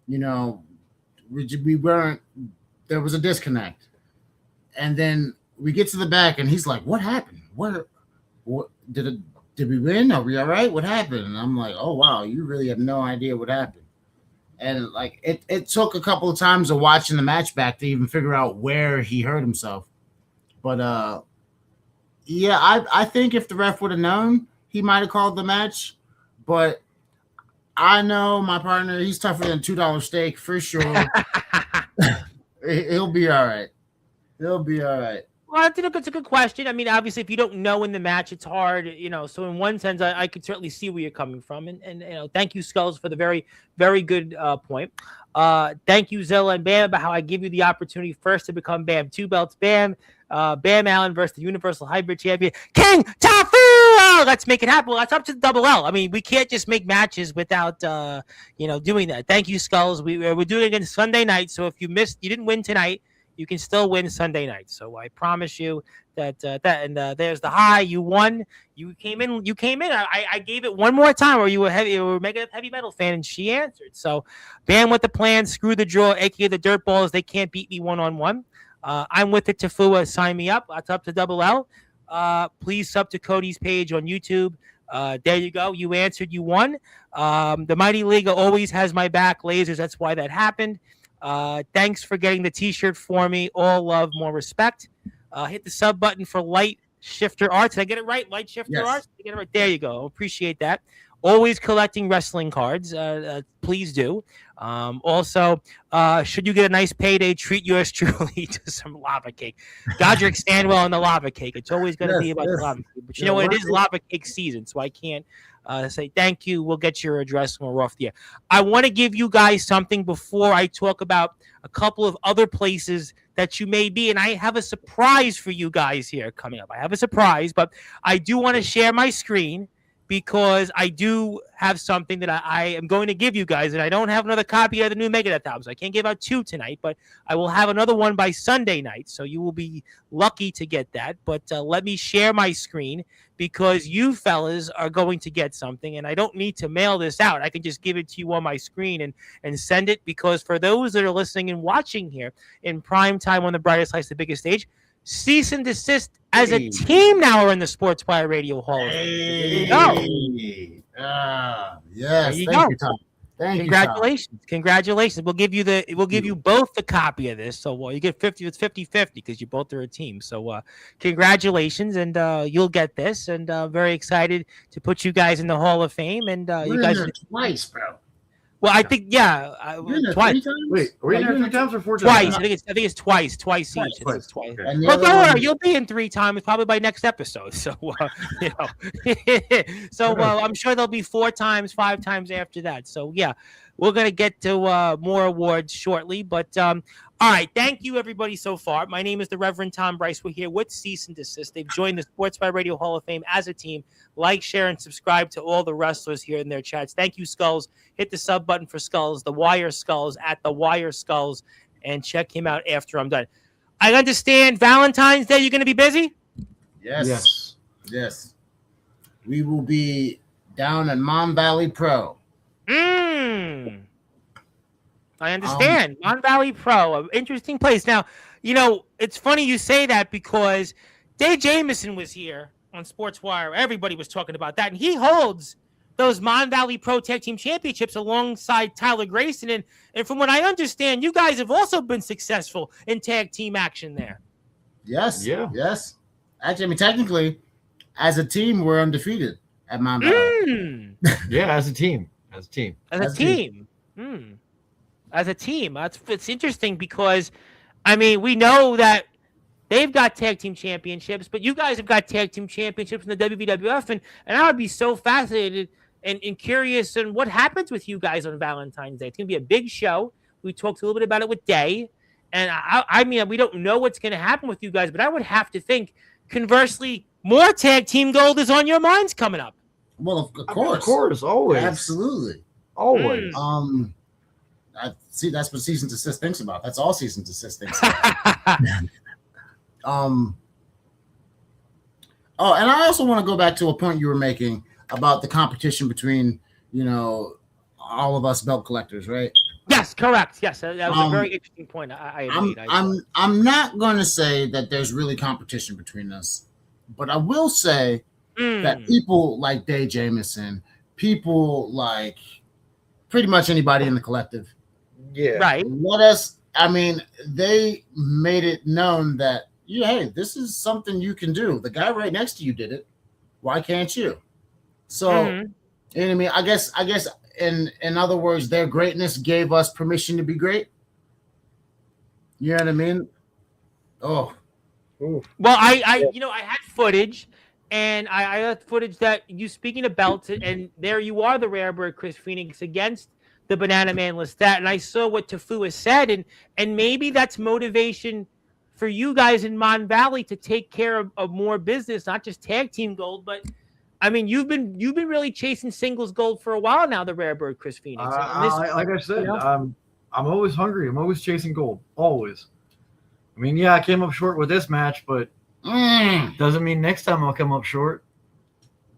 we weren't. There was a disconnect, and then we get to the back, and he's like, "What happened? What did we win? Are we all right? What happened?" And I'm like, "Oh wow, you really have no idea what happened." And like it took a couple of times of watching the match back to even figure out where he hurt himself. But yeah, I think if the ref would have known, he might have called the match. But I know my partner, he's tougher than $2 steak for sure. He'll be all right. He'll be all right. Well, I think it's a good question. I mean, obviously, if you don't know in the match, it's hard, So in one sense, I could certainly see where you're coming from, and thank you, Skulls, for the very, very good point. Thank you, Zilla and Bam, about how I give you the opportunity first to become Bam 2 belts. Bam Allen versus the Universal Hybrid Champion King Tafu. Let's make it happen. Well, that's up to the Double L. I mean, we can't just make matches without doing that. Thank you, Skulls. We're doing it again Sunday night. So if you didn't win tonight, you can still win Sunday night. So I promise you that there's the high. You won. You came in. I gave it one more time. Or you were mega heavy metal fan, and she answered. So Bam with the plan. Screw the draw, aka the dirt balls. They can't beat me 1-on-1. I'm with it. Tafua, sign me up. That's up to Double L. Please sub to Cody's page on YouTube. There you go. You answered. You won. The Mighty League always has my back. Lasers. That's why that happened. Thanks for getting the t-shirt for me. All love, more respect. Hit the sub button for Light Shifter Arts. Did I get it right? Light Shifter Arts? Did I get it right? There you go. Appreciate that. Always collecting wrestling cards. Please do. Also, should you get a nice payday, treat yours truly to some lava cake. Godric Stanwell and the lava cake. It's always going to be about the lava cake. But you know what? It is lava cake season, so I can't say thank you. We'll get your address when we're off the air. I want to give you guys something before I talk about a couple of other places that you may be, and I have a surprise for you guys here coming up. I have a surprise, but I do want to share my screen because I do have something that I am going to give you guys, and I don't have another copy of the new Megadeth album, so I can't give out 2 tonight, but I will have another one by Sunday night, so you will be lucky to get that. But let me share my screen because you fellas are going to get something, and I don't need to mail this out. I can just give it to you on my screen and send it, because for those that are listening and watching here in prime time on the brightest lights, the biggest stage, Cease and Desist as a team now are in the Sportswire Radio Hall of Fame. There you go. Yes. Thank you, Tom. Congratulations. You, Tom. Congratulations. We'll give you both the copy of this. So you get 50-50 because you both are a team. So congratulations, and you'll get this, and very excited to put you guys in the Hall of Fame, and you guys twice, bro. Well, I think twice. Wait, are we in there 3 times or 4 times? Twice. I think it's twice each. It's twice. Okay. But don't worry, you'll be in 3 times probably by next episode. So I'm sure there'll be 4 times, 5 times after that. So yeah, we're gonna get to more awards shortly. But all right, thank you everybody so far. My name is the Reverend Tom Bryce. We're here with Cease and Desist. They've joined the Sportswire Radio Hall of Fame as a team. Like, share, and subscribe to all the wrestlers here in their chats. Thank you, Skulls. Hit the sub button for Skulls, the Wire Skulls at the Wire Skulls, and check him out after I'm done. I understand Valentine's Day, you're going to be busy? Yes. We will be down in Mon Valley Pro. I understand. Mon Valley Pro, an interesting place. Now, it's funny you say that because Dave Jamieson was here on Sportswire. Everybody was talking about that, and he holds those Mon Valley Pro Tag Team Championships alongside Tyler Grayson. And from what I understand, you guys have also been successful in tag team action there. Yes. Yeah. Yes. Actually, I mean, technically, as a team, we're undefeated at Mount Valley. Yeah, as a team. As a team. As a team. It's interesting because, I mean, we know that they've got tag team championships, but you guys have got tag team championships in the WWF, and I would be so fascinated and curious on what happens with you guys on Valentine's Day. It's going to be a big show. We talked a little bit about it with Day, and I mean, we don't know what's going to happen with you guys, but I would have to think, conversely, more tag team gold is on your minds coming up. Well, of course. Of course, always. Absolutely. Always. I see, that's what Cease and Desist thinks about. That's all Cease and Desist thinks about. Oh, and I also want to go back to a point you were making about the competition between, all of us belt collectors, right? Yes, correct. Yes, that was a very interesting point. I'm not going to say that there's really competition between us, but I will say that people like Dave Jamieson, people like pretty much anybody in the collective, right? They made it known that, hey, this is something you can do. The guy right next to you did it. Why can't you? So, you know what I mean? I guess in other words, their greatness gave us permission to be great. You know what I mean? Oh. Ooh. Well, I had footage, and I had footage that you, speaking of belts, and there you are, the Rare Bird Chris Phoenix against the Banana Man Lestat, and I saw what Tafua said, and maybe that's motivation for you guys in Mon Valley to take care of more business, not just tag team gold, but I mean, you've been really chasing singles gold for a while now, the Rare Bird Chris Phoenix. Like I said, I'm always hungry. I'm always chasing gold. Always. I mean, yeah, I came up short with this match, but doesn't mean next time I'll come up short.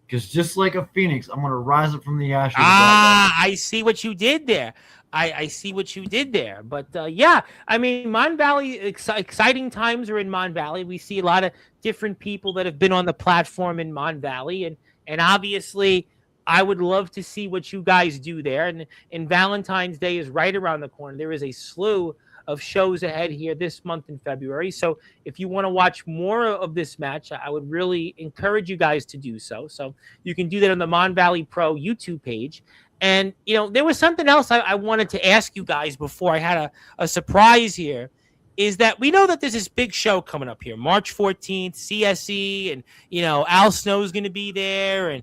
Because just like a phoenix, I'm going to rise up from the ashes. I see what you did there. I see what you did there. But, yeah, I mean, Mon Valley, exciting times are in Mon Valley. We see a lot of different people that have been on the platform in Mon Valley. And obviously, I would love to see what you guys do there. And Valentine's Day is right around the corner. There is a slew of shows ahead here this month in February. So if you want to watch more of this match, I would really encourage you guys to do so. So you can do that on the Mon Valley Pro YouTube page. And, there was something else I wanted to ask you guys before I had a surprise here, is that we know that there's this big show coming up here, March 14th, CSE, and, Al Snow's going to be there, and,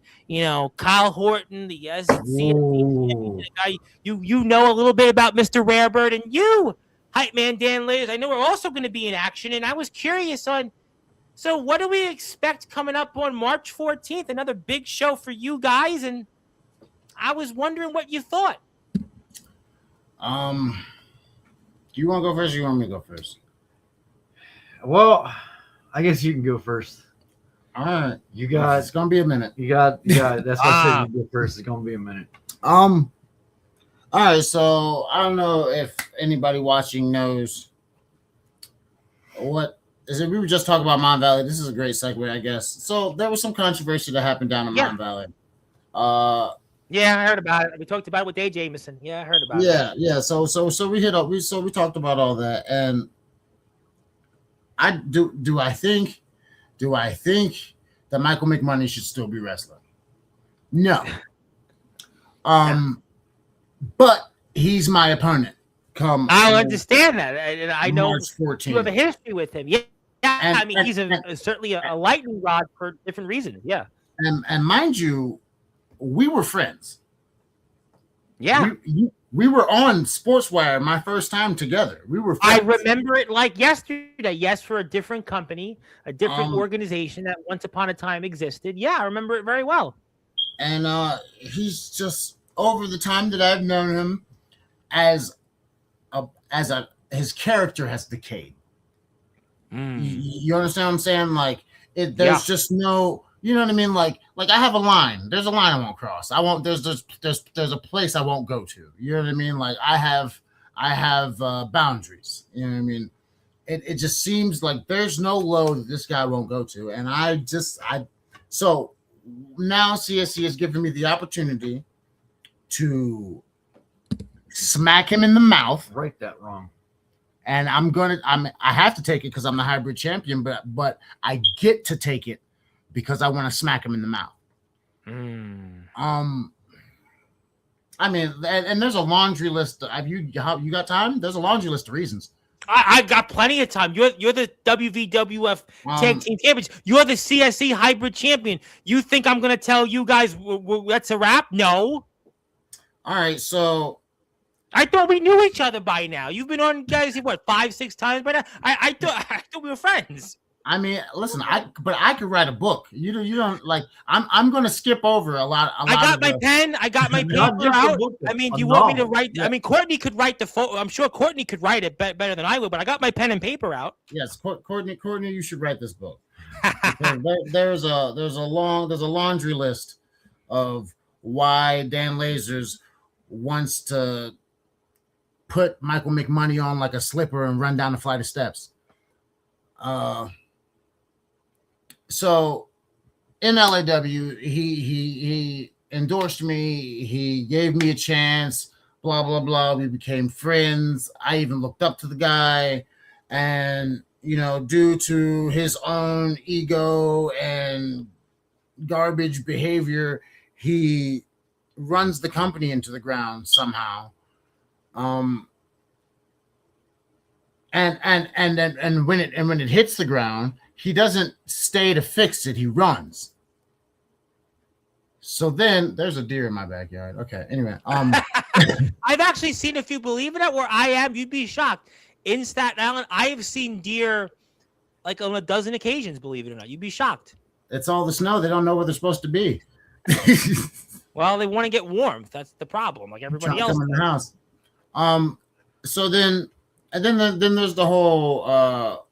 Kyle Horton, the CSE guy. You know a little bit about Mr. Rarebird, and you, Hype Man Dan Liz, I know we're also going to be in action, and I was curious so what do we expect coming up on March 14th? Another big show for you guys, and I was wondering what you thought. Do you want to go first or you want me to go first? Well, I guess you can go first. All right. It's going to be a minute. That's what I said. You go first. It's going to be a minute. All right. So I don't know if anybody watching knows what is it. We were just talking about Mon Valley. This is a great segue, I guess. So there was some controversy that happened down in Mon Valley. Yeah, I heard about it. We talked about it with Dave Jamieson. Yeah, I heard about it. Yeah. So we talked about all that, and do I think that Michael McMoney should still be wrestling? No. But he's my opponent. I understand that, and I know March 14th. You have a history with him. Yeah. I mean, he's certainly a lightning rod for different reasons. Yeah. And mind you, we were friends. Yeah. We were on Sportswire my first time together. We were friends. I remember it like yesterday. Yes, for a different company, a different organization that once upon a time existed. Yeah, I remember it very well. And he's just, over the time that I've known him, his character has decayed. You understand what I'm saying? Like, there's just no, you know what I mean? Like I have a line. There's a line I won't cross. I won't. There's a place I won't go to. You know what I mean? Like I have boundaries. You know what I mean? it just seems like there's no low that this guy won't go to. And so now CSC has given me the opportunity to smack him in the mouth. Write that wrong. And I have to take it because I'm the hybrid champion, but I get to take it because I want to smack him in the mouth. I mean, and there's a laundry list. Have you got time? There's a laundry list of reasons. I got plenty of time. You're the WVWF Tag Team Champions. You're the CSC Hybrid Champion. You think I'm going to tell you guys that's a wrap? No. All right, so I thought we knew each other by now. You've been on, guys, what, 5-6 times by now? I thought we were friends. I mean, listen, I could write a book. You don't like. I'm going to skip over a lot. I got my pen. I got my paper out. I mean, do you want me to write? I mean, Courtney could write the photo. I'm sure Courtney could write it better than I would. But I got my pen and paper out. Yes, Courtney, you should write this book. there's a laundry list of why Dan Lasers wants to put Michael McMoney on like a slipper and run down a flight of steps. So in LAW, he endorsed me. He gave me a chance. Blah blah blah. We became friends. I even looked up to the guy, and due to his own ego and garbage behavior, he runs the company into the ground somehow. And when it hits the ground, he doesn't stay to fix it. He runs. So then there's a deer in my backyard. Okay. Anyway, I've actually seen, if you believe in it, where I am, you'd be shocked. In Staten Island, I have seen deer like on a dozen occasions. Believe it or not, you'd be shocked. It's all the snow. They don't know where they're supposed to be. Well, they want to get warmth. That's the problem. Like everybody else in the house. So then there's the whole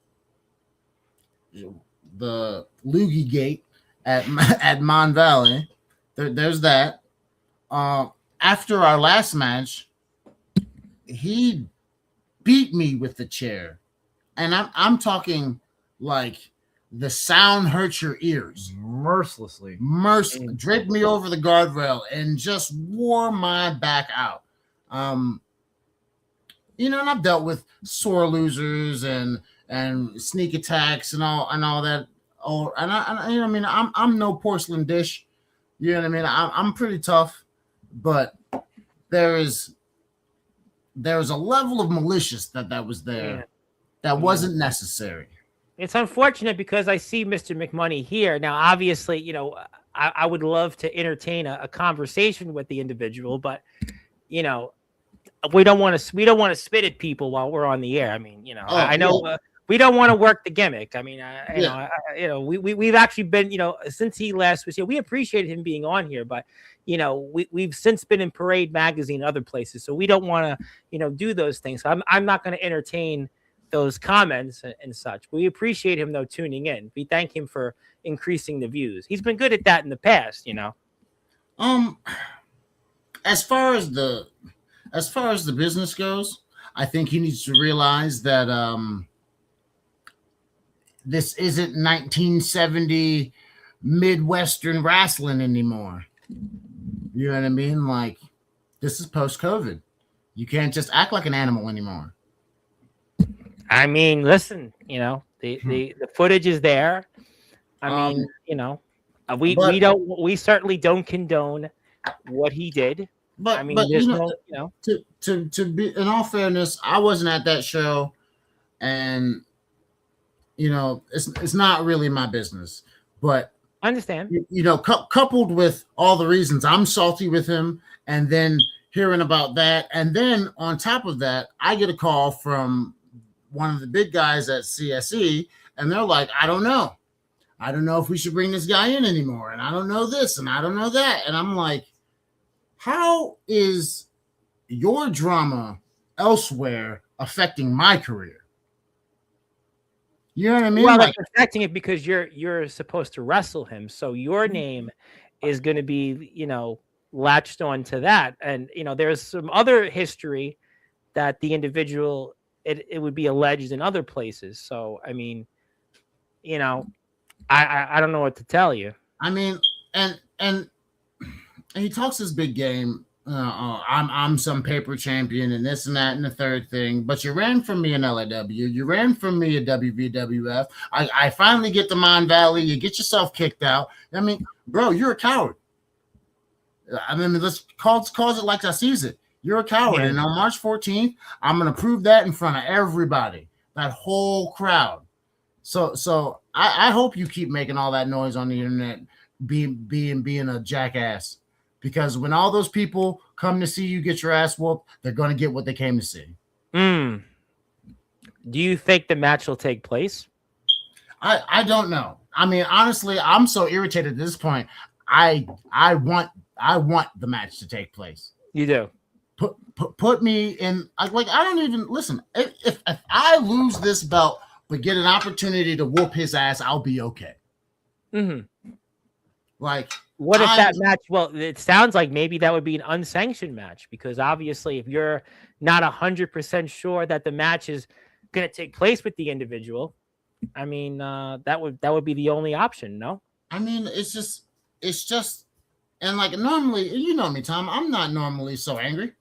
the Loogie Gate at Mon Valley. There's that. After our last match, he beat me with the chair, and I'm talking like the sound hurt your ears mercilessly. Draped me over the guardrail and just wore my back out. And I've dealt with sore losers and sneak attacks and all that. I'm no porcelain dish. You know what I mean? I'm pretty tough, but there is a level of malicious that was there that wasn't necessary. It's unfortunate because I see Mr. McMoney here now. Obviously, I would love to entertain a conversation with the individual, but we don't want to spit at people while we're on the air. I mean, I know we don't want to work the gimmick. I mean, we've actually been, since he last was here, we appreciated him being on here, but we've since been in Parade Magazine and other places, so we don't want to, do those things. So I'm not going to entertain those comments and such. We appreciate him though tuning in. We thank him for increasing the views. He's been good at that in the past, As far as the business goes, I think he needs to realize that this isn't 1970 Midwestern wrestling anymore. You know what I mean? Like, this is post-COVID. You can't just act like an animal anymore. I mean, listen, the footage is there. I mean, we certainly don't condone what he did. But I mean, to be, in all fairness, I wasn't at that show, and it's not really my business. But I understand. Coupled with all the reasons I'm salty with him, and then hearing about that, and then on top of that, I get a call from one of the big guys at CSE, and they're like, I don't know if we should bring this guy in anymore, and I don't know this, and I don't know that, and I'm like, how is your drama elsewhere affecting my career? You know what I mean? Well, it's affecting it because you're supposed to wrestle him, so your name is going to be, latched on to that. And there's some other history that the individual it would be alleged in other places. So I mean, you know, I don't know what to tell you. I mean, and he talks this big game. I'm some paper champion and this and that and the third thing. But you ran from me in LAW. You ran from me at WVWF. I finally get to Mon Valley. You get yourself kicked out. I mean, bro, you're a coward. I mean, let's call it like I sees it. You're a coward. Yeah. And on March 14th, I'm going to prove that in front of everybody, that whole crowd. So I hope you keep making all that noise on the internet, being a jackass. Because when all those people come to see you get your ass whooped, they're going to get what they came to see. Do you think the match will take place? I don't know. I mean, honestly, I'm so irritated at this point. I want the match to take place. You do. Put me in. Like, I don't even listen. If I lose this belt but get an opportunity to whoop his ass, I'll be okay. Like, what if that match? Well, it sounds like maybe that would be an unsanctioned match, because obviously, if you're not 100% sure that the match is going to take place with the individual, I mean, that would be the only option. No, I mean, it's just, and like normally, you know me, Tom. I'm not normally so angry.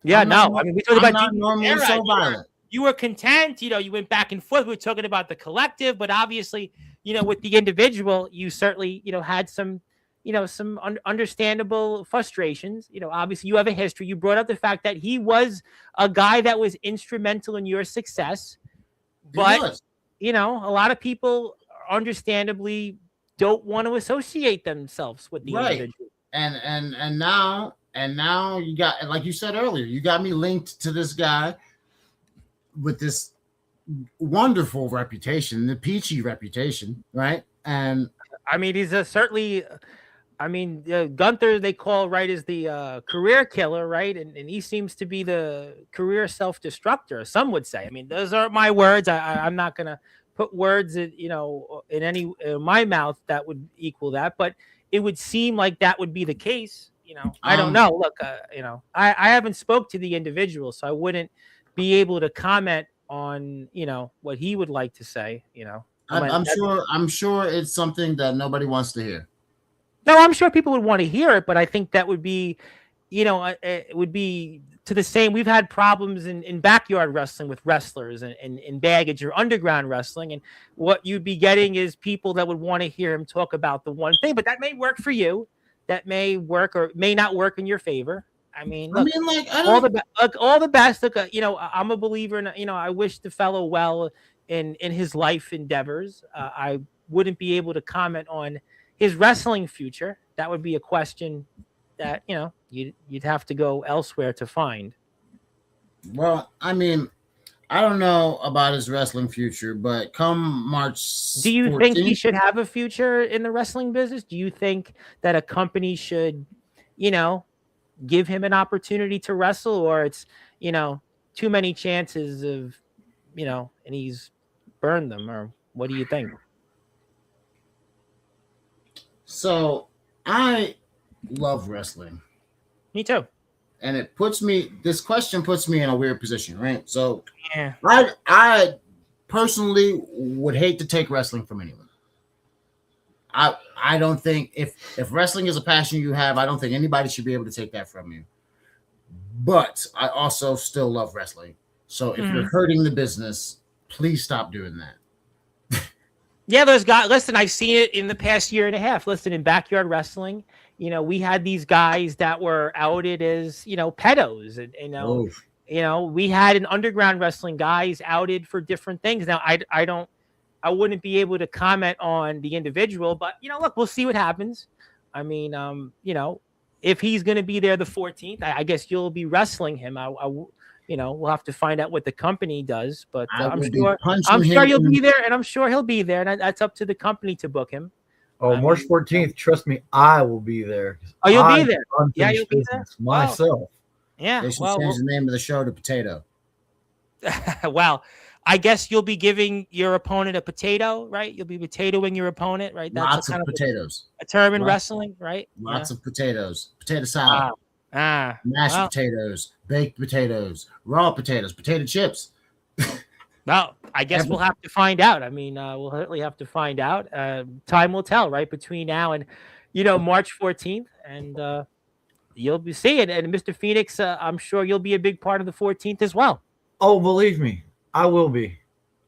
Yeah, I mean, we talked about not normally so violent. You were content. You know, you went back and forth. We were talking about the collective, but obviously, you know, with the individual, you certainly, you know, had some, you know, some understandable frustrations. You know, obviously, you have a history. You brought up the fact that he was a guy that was instrumental in your success, but you know, a lot of people understandably don't want to associate themselves with the individual. And now you got, like you said earlier, you got me linked to this guy with this wonderful reputation, the peachy reputation, right? And I mean, he's certainly. I mean, Gunther, they call is the career killer, right? And he seems to be the career self-destructor, some would say. I mean, those aren't my words. I'm not going to put words in, you know, in my mouth that would equal that, but it would seem like that would be the case. You know, I don't know. Look, you know, I haven't spoke to the individual, so I wouldn't be able to comment on, you know, what he would like to say. You know, I'm sure it's something that nobody wants to hear. No, I'm sure people would want to hear it, but I think that would be, you know, it would be to the same. We've had problems in backyard wrestling with wrestlers and baggage or underground wrestling. And what you'd be getting is people that would want to hear him talk about the one thing, but that may work for you. That may work or may not work in your favor. I mean, look, all the best. Look, you know, I'm a believer in, you know, I wish the fellow well in his life endeavors. I wouldn't be able to comment on his wrestling future. That would be a question that, you know, you'd have to go elsewhere to find. Well, I mean, I don't know about his wrestling future, but come March, do you 14th, think he should have a future in the wrestling business? Do you think that a company should, you know, give him an opportunity to wrestle, or it's, you know, too many chances of, you know, and he's burned them? Or what do you think? So I love wrestling. Me too. And this question puts me in a weird position, right? So yeah, I personally would hate to take wrestling from anyone. I don't think if wrestling is a passion you have, I don't think anybody should be able to take that from you. But I also still love wrestling. So if you're hurting the business, please stop doing that. Yeah, those guys. Listen, I've seen it in the past year and a half. Listen, in backyard wrestling, you know, we had these guys that were outed as, you know, pedos, and you know, we had an underground wrestling guys outed for different things. Now, I wouldn't be able to comment on the individual, but you know, look, we'll see what happens. I mean, you know, if he's going to be there the 14th, I guess you'll be wrestling him. You know, we'll have to find out what the company does, but I'm sure you'll be there, and I'm sure he'll be there, and that's up to the company to book him. Oh, March 14th, trust me, I will be there. Oh, you'll be there? Yeah, you'll be there? Myself. Wow. Yeah. They should change the name of the show to Potato. Wow. I guess you'll be giving your opponent a potato, right? You'll be potatoing your opponent, right? That's Lots of potatoes. A term in wrestling, right? Lots of potatoes. Potato salad. Mashed potatoes, baked potatoes, raw potatoes, potato chips. Well, I guess we'll have to find out. I mean, we'll certainly have to find out. Time will tell, right? Between now and, March 14th. And you'll be seeing. And Mr. Phoenix, I'm sure you'll be a big part of the 14th as well. Oh, believe me, I will be.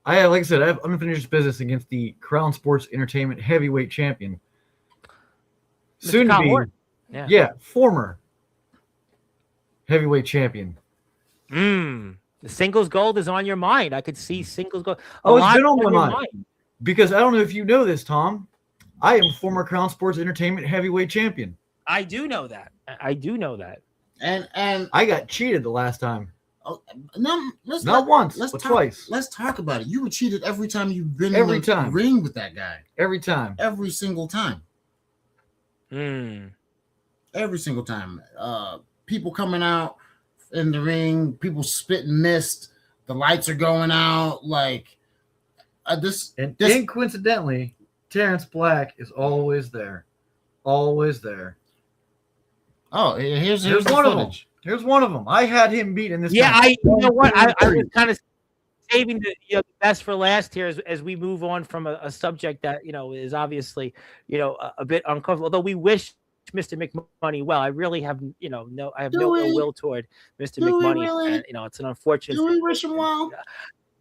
Like I said, I have unfinished business against the Crown Sports Entertainment heavyweight champion. Mr. Soon to Kyle be, Horton. yeah, former heavyweight champion. The singles gold is on your mind. I could see singles gold. It's been on my mind. Because I don't know if you know this, Tom. I am former Crown Sports Entertainment heavyweight champion. I do know that. And I got cheated the last time. No, not once, but twice. Let's talk about it. You were cheated every time you've been in the ring with that guy. Every time. Every single time. Every single time. People coming out in the ring, people spitting mist, the lights are going out. Like and coincidentally, Terrence Black is always there. Always there. Oh, here's one of them. Here's one of them. I had him beat in this. Yeah, you know what? I was kind of saving the best for last here as we move on from a subject that is obviously a bit uncomfortable. Although we wish Mr. McMoney well, I really have no ill will toward Mr. McMoney. Really? And, it's an unfortunate. Do we wish him well?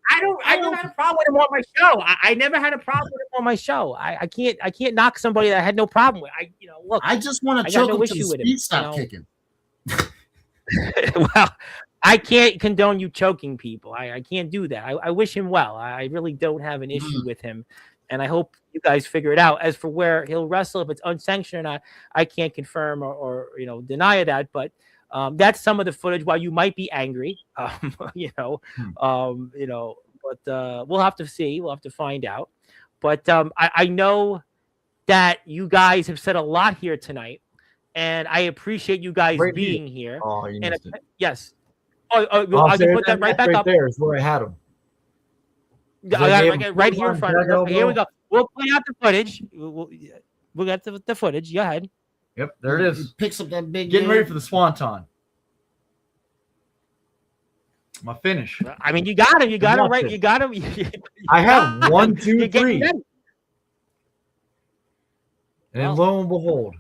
I never had a problem with him on my show. I never had a problem with him on my show. I can't knock somebody that I had no problem with. Look. I just want to choke him till the speed stop kicking. Well, I can't condone you choking people. I can't do that. I wish him well. I really don't have an issue with him, and I hope you guys figure it out. As for where he'll wrestle, if it's unsanctioned or not, I can't confirm or deny that. But that's some of the footage. While you might be angry, but we'll have to see. We'll have to find out. But I know that you guys have said a lot here tonight. And I appreciate you guys being here. Oh, you missed it. Yes. I can put that right back up. There is where I had him. Right here in front of me. Here we go. We'll play out the footage. We'll get the footage. Go ahead. Yep, there it is. He picks up that big. Getting ready for the swanton. My finish. I mean, you got him. You got him right. You got him. I have 1, 2, 3. And lo and behold,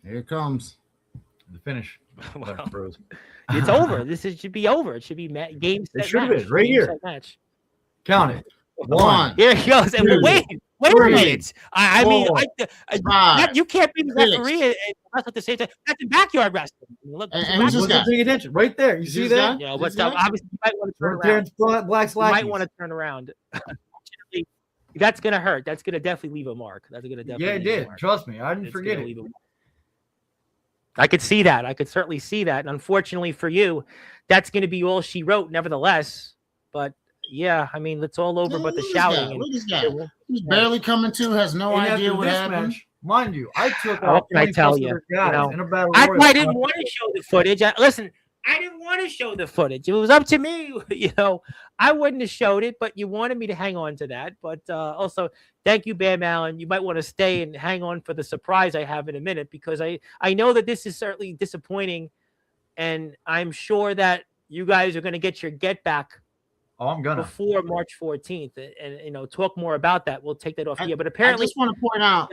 here it comes. The finish. Well, it's over. Should be over. It should be game set. It should have been right here. Match. Count it. 1. Here he goes. And wait a minute. I mean, you can't be the referee and wrestle at the same time. That's in backyard wrestling. Look, and who's this guy? Paying attention right there. You see that? Yeah, but obviously you might want to turn around. Black's you might want to turn around. That's gonna hurt. That's gonna definitely leave a mark. That's gonna definitely. Yeah, it did. Trust me, I didn't forget it. I could see that. I could certainly see that. And unfortunately for you, that's going to be all she wrote, nevertheless. But yeah, I mean, it's all over but the shouting. Look at this guy. He's barely coming to, has no idea what happened. Mind you, I took out 20 guys in a battle royal. I didn't want to show the footage. Listen, I didn't want to show the footage. It was up to me. I wouldn't have showed it, but you wanted me to hang on to that. But also, thank you, Bam Allen. You might want to stay and hang on for the surprise I have in a minute, because I know that this is certainly disappointing, and I'm sure that you guys are going to get your get back. Oh, I'm gonna before March 14th, and talk more about that. We'll take that off here. But apparently, I just want to point out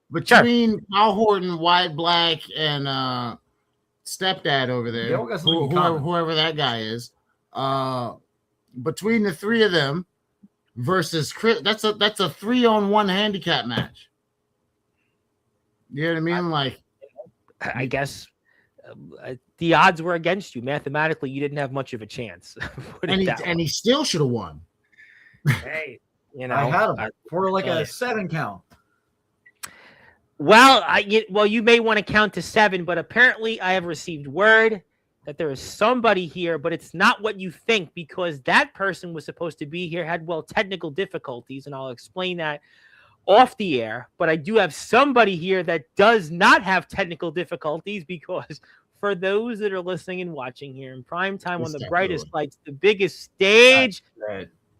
between Al Horton, Wyatt Black, and stepdad over there, whoever that guy is, between the three of them versus Chris, that's a 3-on-1 handicap match. You know what I mean? I guess the odds were against you. Mathematically, you didn't have much of a chance. and he still should have won. Hey, I had him for a 7 count. Well, you may want to count to 7, but apparently I have received word that there is somebody here, but it's not what you think, because that person was supposed to be here, had technical difficulties, and I'll explain that off the air. But I do have somebody here that does not have technical difficulties, because for those that are listening and watching here in prime time on the brightest lights, the biggest stage.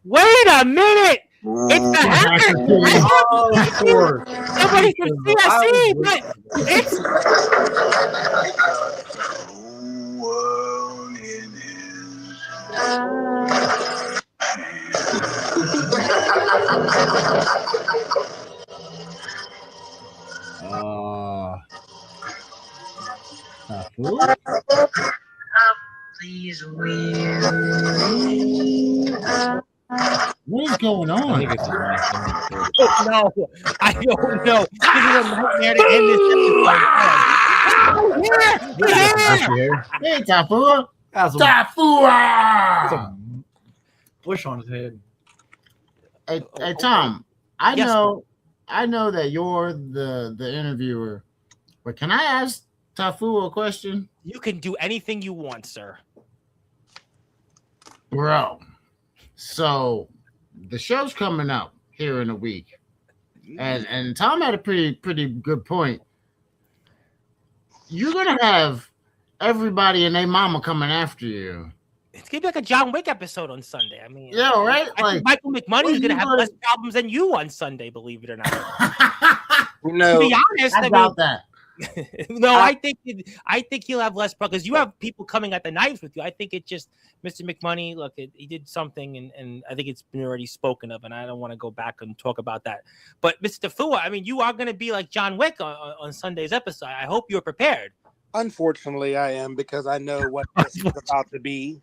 Wait a minute! It's the hacker! Nobody can see. I see, but it's. Fool? Please What is going I on? think it's no, I don't know. This is a nightmare to end this episode. Hey, Tafua! Has a Tafua! bush on his head. Hey, Tom. I Yes, know that you're the interviewer, but can I ask Tafua a question? You can do anything you want, sir. Bro, so the show's coming up here in a week, and Tom had a pretty good point. You're gonna have everybody and their mama coming after you. It's gonna be like a John Wick episode on Sunday. I mean, Yeah, right. I think Michael McMoney is gonna have less problems than you on Sunday. Believe it or not. No, to be honest, I doubt that. No, I think he'll have less problems because you have people coming at the knives with you. I think it just Mr. McMoney. Look, he did something, and I think it's been already spoken of, and I don't want to go back and talk about that. But Mr. Fua, I mean, you are going to be like John Wick on Sunday's episode. I hope you're prepared. Unfortunately, I am because I know what this is about to be.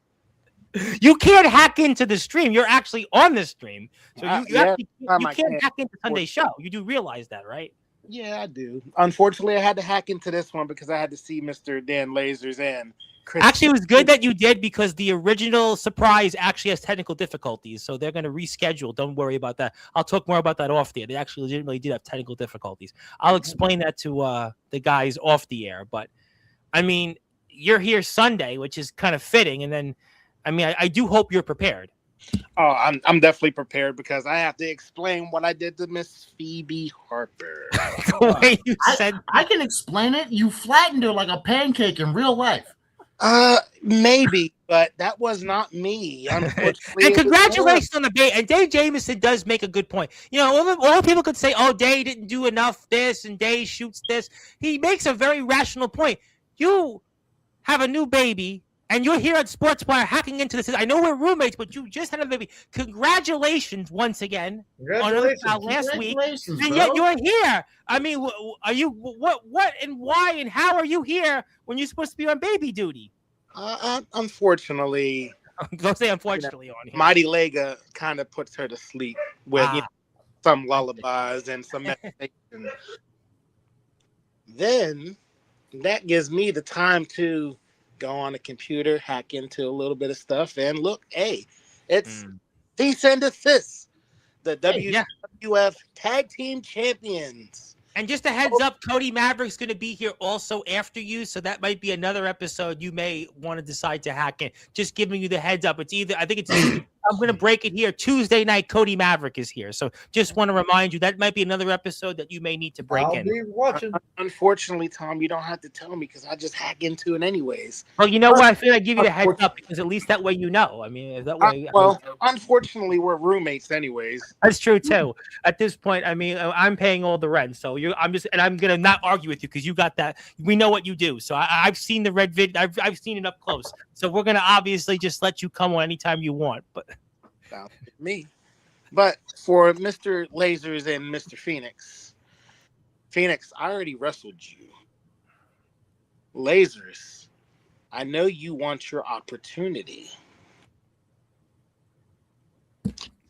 You can't hack into the stream. You're actually on the stream, so you can't hack into Sunday's show. You do realize that, right? Yeah, I do. Unfortunately, I had to hack into this one because I had to see Mr. Dan Lasers and Chris. Actually, it was good that you did because the original surprise actually has technical difficulties, so they're going to reschedule. Don't worry about that. I'll talk more about that off the air. They actually legitimately did have technical difficulties. I'll explain that to the guys off the air. But I mean, you're here Sunday, which is kind of fitting, and then I mean, I do hope you're prepared. Oh, I'm definitely prepared because I have to explain what I did to Miss Phoebe Harper. The way you said, I can explain it. You flattened her like a pancake in real life. Maybe, but that was not me. And congratulations on the bait. And Dave Jamieson does make a good point. You know, all people could say, "Oh, Dave didn't do enough this, and Dave shoots this." He makes a very rational point. You have a new baby. And you're here at Sportzwire hacking into this. I know we're roommates, but you just had a baby. Congratulations once again Congratulations. on last week. And bro. yet you're here. I mean, are you what and why and how are you here when you're supposed to be on baby duty? Unfortunately, Don't say unfortunately on here. Mighty Lega kind of puts her to sleep with some lullabies and some meditation. Then that gives me the time to go on a computer, hack into a little bit of stuff, and look, hey, it's Cease and Desist, the WWF Tag Team Champions. And just a heads up, Cody Maverick's going to be here also after you, so that might be another episode you may want to decide to hack in. Just giving you the heads up. It's either, I think it's, I'm going to break it here. Tuesday night, Cody Maverick is here. So just want to remind you, that might be another episode that you may need to break in. I'll be watching. Unfortunately, Tom, you don't have to tell me because I just hack into it anyways. Well, you know what? I feel I give you the heads up because at least that way you know. I mean, that way. Unfortunately, we're roommates anyways. That's true too. At this point, I mean, I'm paying all the rent, so I'm gonna not argue with you because you got that. We know what you do. So I've seen the red vid. I've seen it up close. So we're gonna obviously just let you come on anytime you want. But me. But for Mr. Lasers and Mr. Phoenix, I already wrestled you. Lasers, I know you want your opportunity.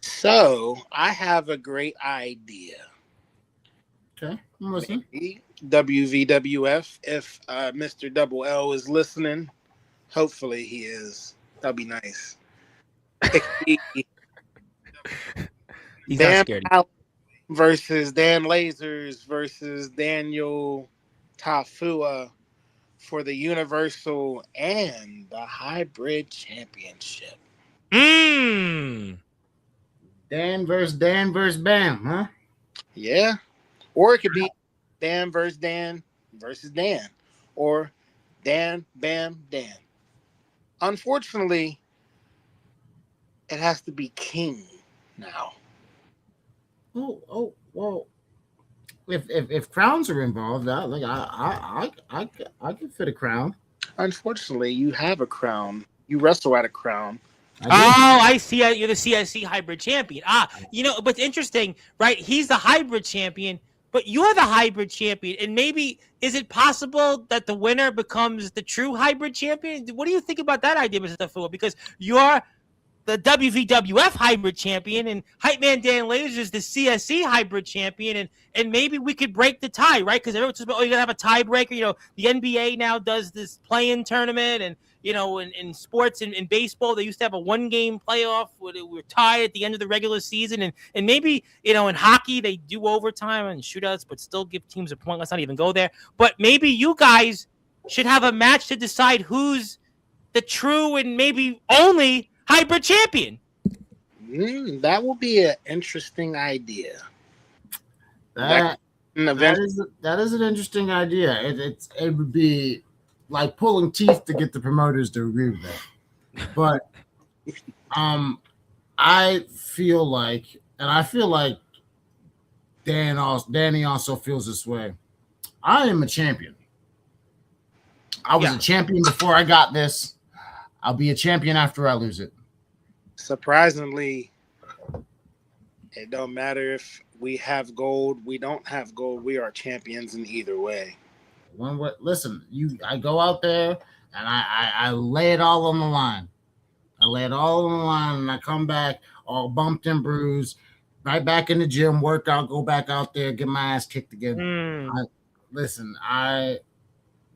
So I have a great idea. Okay, I'm listening. Maybe WVWF, if Mr. Double L is listening, hopefully he is. That'll be nice. he's Dan not scared. Versus Dan Lasers versus Daniel Tafua for the Universal and the Hybrid Championship. Dan versus Bam, huh? Yeah. Or it could be Dan versus Dan, or Dan, Bam, Dan. Unfortunately, it has to be King now. Oh, well. If crowns are involved, I could fit a crown. Unfortunately, you have a crown. You wrestle at a crown, I see. You're the CSC hybrid champion. But interesting, right? He's the hybrid champion, but you're the hybrid champion. And maybe, is it possible that the winner becomes the true hybrid champion? What do you think about that idea, Mr. Tafua? Because you're the WVWF hybrid champion, and Hype Man Dan Lasers is the CSC hybrid champion, and maybe we could break the tie, right? Because everyone's just, you gotta have a tiebreaker. The NBA now does this play-in tournament, and in sports and in baseball, they used to have a one-game playoff where they were tied at the end of the regular season, and maybe in hockey they do overtime and shootouts, but still give teams a point. Let's not even go there. But maybe you guys should have a match to decide who's the true and maybe only hybrid champion. That will be an interesting idea. That is an interesting idea. It would be like pulling teeth to get the promoters to agree with that. But I feel like Danny also feels this way. I am a champion. I was a champion before I got this. I'll be a champion after I lose it. Surprisingly, it don't matter if we have gold, we don't have gold. We are champions in either way. Listen, I go out there and I lay it all on the line. And I come back all bumped and bruised, right back in the gym, work out, go back out there, get my ass kicked again.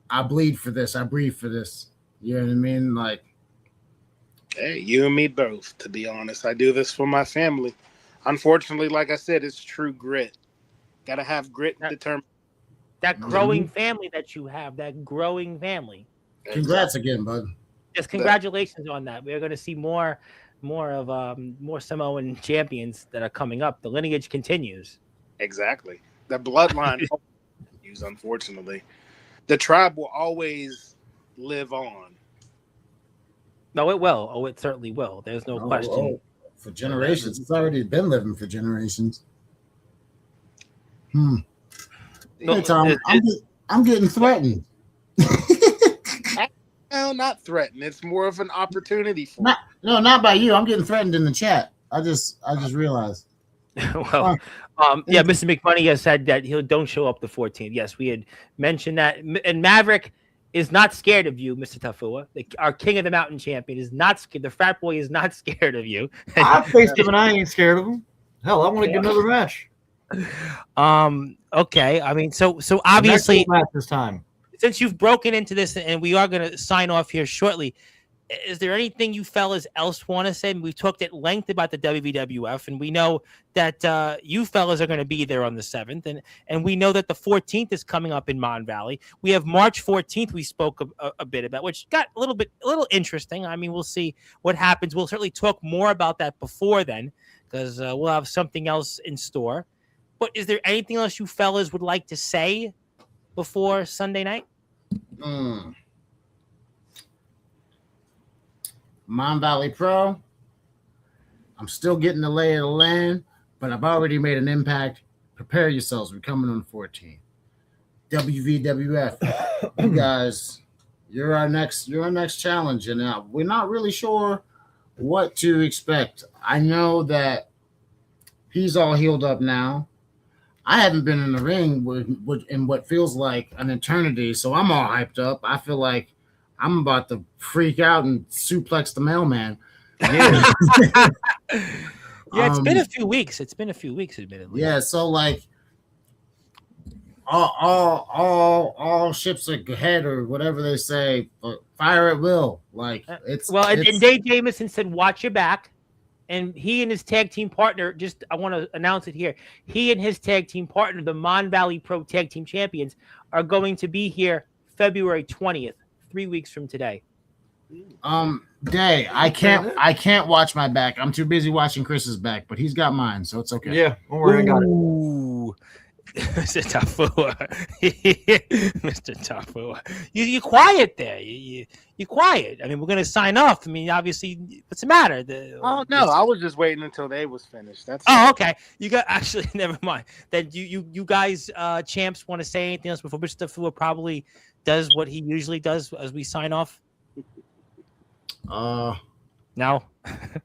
I bleed for this. I breathe for this. You know what I mean? Like, hey, you and me both, to be honest. I do this for my family. Unfortunately, like I said, it's true grit. Got to have grit and determination. That growing family that you have, that growing family. Congrats again, bud. Just congratulations on that. We're going to see more Samoan champions that are coming up. The lineage continues. Exactly. The bloodline continues, unfortunately. The tribe will always live on. No, it will. Oh, it certainly will. There's no question. For generations. It's already been living for generations. No, hey, Tom, I'm getting threatened. No, not threatened. It's more of an opportunity for not by you. I'm getting threatened in the chat. I just realized. Well, Mr. McMoney has said that he don't show up the 14th. Yes, we had mentioned that. And Maverick is not scared of you, Mr. Tafua. Our King of the Mountain champion is not scared. The frat boy is not scared of you. I faced him and I ain't scared of him. Hell, I want to get another match. Okay. I mean, so obviously match this time. Since you've broken into this and we are going to sign off here shortly, is there anything you fellas else want to say? We've talked at length about the WWF, and we know that you fellas are going to be there on the 7th, and we know that the 14th is coming up in Mon Valley. We have March 14th we spoke a bit about, which got a little interesting. I mean, we'll see what happens. We'll certainly talk more about that before then, because we'll have something else in store. But is there anything else you fellas would like to say before Sunday night? Mon Valley Pro. I'm still getting the lay of the land, but I've already made an impact. Prepare yourselves. We're coming on the 14th. WVWF. You guys, you're our next challenge, and we're not really sure what to expect. I know that he's all healed up now. I haven't been in the ring in what feels like an eternity, so I'm all hyped up. I feel like I'm about to freak out and suplex the mailman. Yeah, it's been a few weeks. Admittedly. Yeah, so like all ships ahead, or whatever they say. Fire at will. Like it's and Dave Jamieson said, "Watch your back." And he and his tag team partner, I want to announce it here, he and his tag team partner, the Mon Valley Pro Tag Team Champions, are going to be here February 20th, 3 weeks from today. Day, I can't watch my back. I'm too busy watching Chris's back, but he's got mine, so it's okay. Yeah, don't worry, I got it. Mr. Tafua. Mr. Tafua. You're quiet there. You're quiet. I mean, we're going to sign off. I mean, obviously, what's the matter? No. I was just waiting until they was finished. Okay. You got actually, never mind. Then you guys, champs, want to say anything else before Mr. Tafua probably does what he usually does as we sign off? No.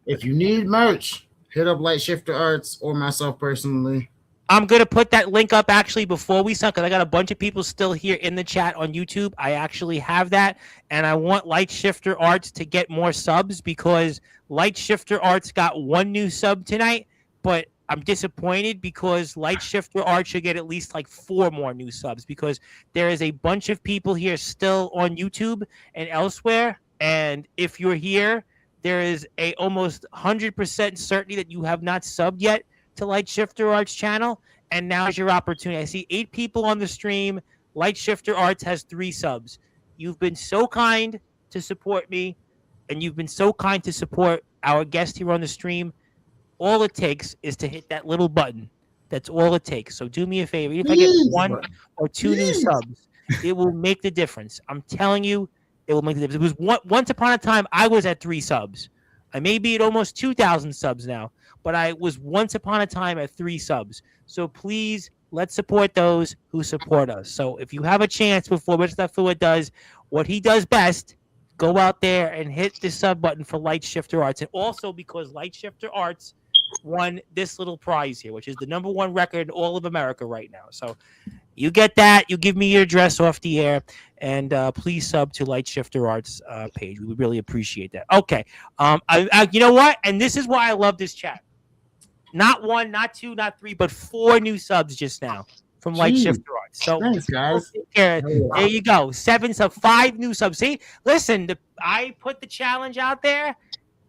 If you need merch, hit up Light Shifter Arts or myself personally. I'm going to put that link up actually before we start, because I got a bunch of people still here in the chat on YouTube. I actually have that, and I want Light Shifter Arts to get more subs, because Light Shifter Arts got 1 new sub tonight, but I'm disappointed because Light Shifter Arts should get at least like 4 more new subs, because there is a bunch of people here still on YouTube and elsewhere, and if you're here, there is a almost 100% certainty that you have not subbed yet to Light Shifter Arts channel, and now's your opportunity. I see 8 people on the stream. Light Shifter Arts has 3 subs. You've been so kind to support me, and you've been so kind to support our guest here on the stream. All it takes is to hit that little button. That's all it takes. So do me a favor. If I get 1 or 2 new subs, it will make the difference. I'm telling you, it will make the difference. It was once upon a time, I was at 3 subs. I may be at almost 2,000 subs now, but I was once upon a time at 3 subs. So please, let's support those who support us. So if you have a chance before Mr. Fluid does what he does best, go out there and hit the sub button for Light Shifter Arts. And also because Light Shifter Arts won this little prize here, which is the #1 record in all of America right now. So you get that. You give me your address off the air, and please sub to Light Shifter Arts page. We would really appreciate that. Okay. You know what? And this is why I love this chat. Not 1, not 2, not 3, but 4 new subs just now from Light Shifter Arts. So thanks, guys. There you go. 7 subs, 5 new subs. See, listen, I put the challenge out there,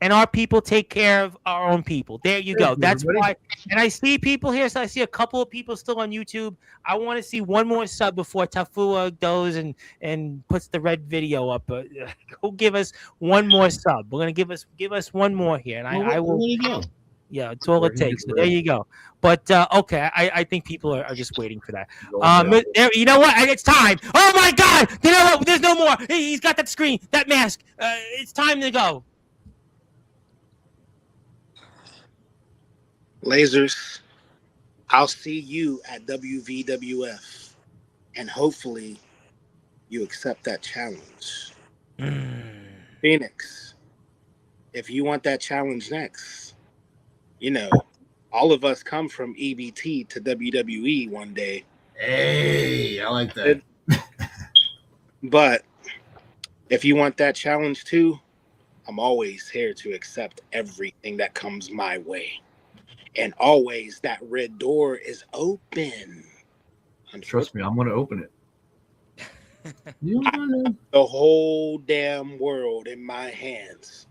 and our people take care of our own people. There you go. That's why. And I see people here. So I see a couple of people still on YouTube. I want to see 1 more sub before Tafua goes and puts the red video up. Go give us 1 more sub. We're gonna give us 1 more here, and I will. There you go. Yeah, it's all it takes. So there you go. But okay, I think people are just waiting for that. You know what? It's time. Oh my God! You know what? There's no more. He's got that screen, that mask. It's time to go. Lasers, I'll see you at WVWF, and hopefully you accept that challenge. Phoenix, if you want that challenge next, you know, all of us come from EBT to WWE one day. Hey, I like that. But if you want that challenge too, I'm always here to accept everything that comes my way. And always that red door is open. Trust me, I'm going to open it. The whole damn world in my hands.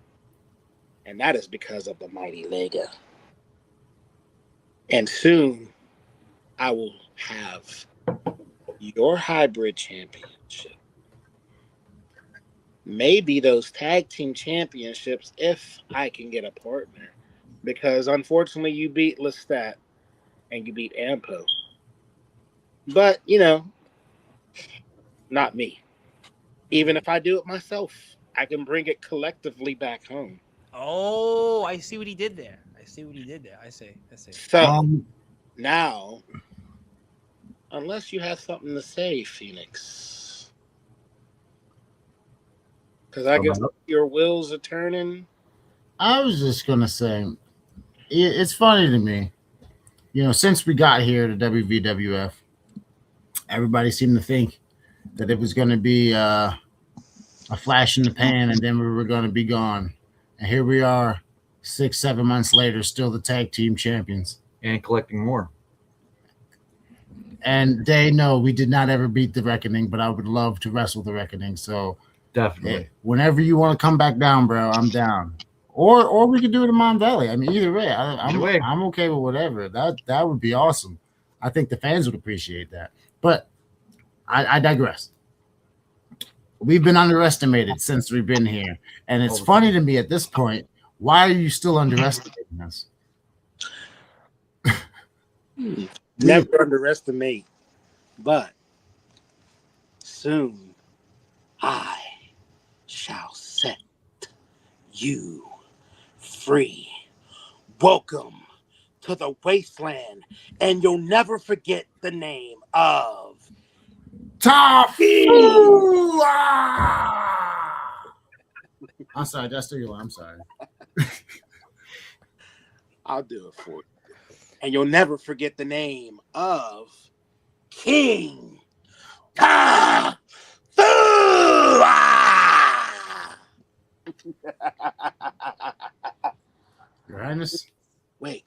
And that is because of the mighty Lega. And soon I will have your hybrid championship. Maybe those tag team championships if I can get a partner. Because unfortunately you beat Lestat and you beat Ampo. But, you know, not me. Even if I do it myself, I can bring it collectively back home. Oh, I see what he did there. I see. So now, unless you have something to say, Phoenix, because I guess your wheels are turning. I was just gonna say, it's funny to me, you know, since we got here to WVWF, everybody seemed to think that it was going to be a flash in the pan, and then we were going to be gone. And here we are, 6-7 months later, still the tag team champions. And collecting more. And they know we did not ever beat the Reckoning, but I would love to wrestle the Reckoning. So definitely, whenever you want to come back down, bro, I'm down. Or we could do it in Mon Valley. I mean, either way, I'm okay with whatever. That would be awesome. I think the fans would appreciate that. But I digress. We've been underestimated since we've been here. And it's funny to me at this point, why are you still underestimating us? Never underestimate. But soon I shall set you free. Welcome to the wasteland, and you'll never forget the name of Toffee. I'm sorry, that's still your line. I'm sorry. I'll do it for you. And you'll never forget the name of King Ta Fu. Your Highness. Wait.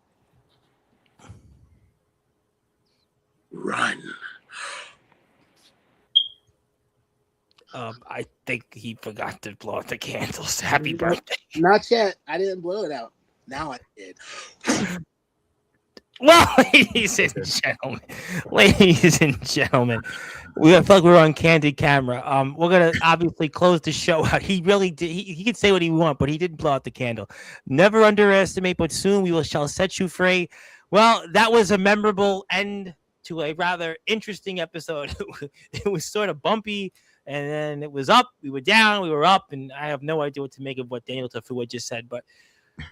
Run. I think he forgot to blow out the candles. Happy birthday. Not yet. I didn't blow it out. Now I did. Well, ladies and gentlemen, we felt like we were on candid camera. We're gonna obviously close the show out. He really did. He could say what he wants, but he didn't blow out the candle. Never underestimate, but soon we shall set you free. Well, that was a memorable end to a rather interesting episode. It was sort of bumpy, and then it was up. We were down. We were up, and I have no idea what to make of what Daniel Tafua just said. But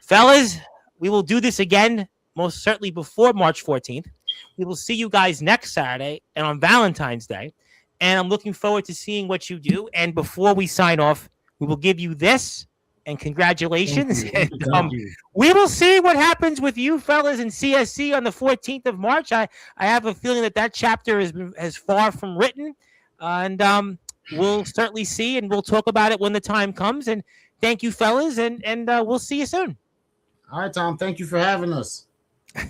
fellas, we will do this again. Most certainly before March 14th. We will see you guys next Saturday and on Valentine's Day. And I'm looking forward to seeing what you do. And before we sign off, we will give you this and congratulations. Thank you. We will see what happens with you fellas in CSC on the 14th of March. I have a feeling that chapter is far from written. And we'll certainly see, and we'll talk about it when the time comes. And thank you, fellas, and we'll see you soon. All right, Tom. Thank you for having us.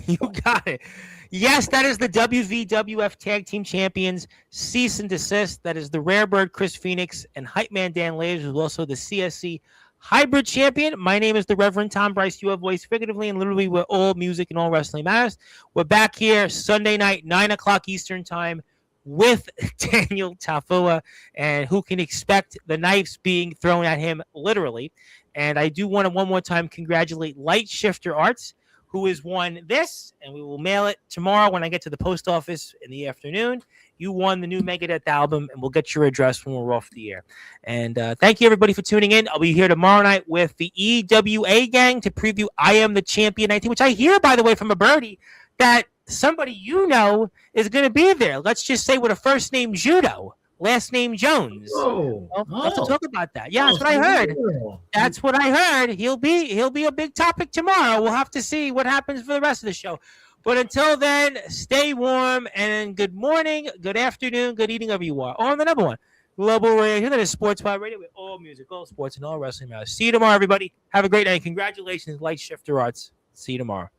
You got it. Yes, that is the WVWF Tag Team Champions. Cease and Desist. That is the Rare Bird Chris Phoenix and Hype Man Dan Layers, who's also the CSC Hybrid Champion. My name is the Reverend Tom Bryce. You have voice figuratively and literally where all music and all wrestling matters. We're back here Sunday night, 9 o'clock Eastern Time with Daniel Tafua, and who can expect the knives being thrown at him literally. And I do want to one more time congratulate Light Shifter Arts, who has won this, and we will mail it tomorrow when I get to the post office in the afternoon. You won the new Megadeth album, and we'll get your address when we're off the air. And thank you, everybody, for tuning in. I'll be here tomorrow night with the EWA gang to preview I Am the Champion 19, which I hear, by the way, from a birdie, that somebody you know is going to be there. Let's just say with a first name Judo, last name Jones. Oh, We'll have to talk about that. Yeah, that's what I heard. That's what I heard. He'll be a big topic tomorrow. We'll have to see what happens for the rest of the show. But until then, stay warm, and good morning, good afternoon, good evening, wherever you are. On the number one global radio here, that is Sportzwire Radio, with all music, all sports, and all wrestling matters. See you tomorrow, everybody. Have a great night. Congratulations, Light Shifter Arts. See you tomorrow.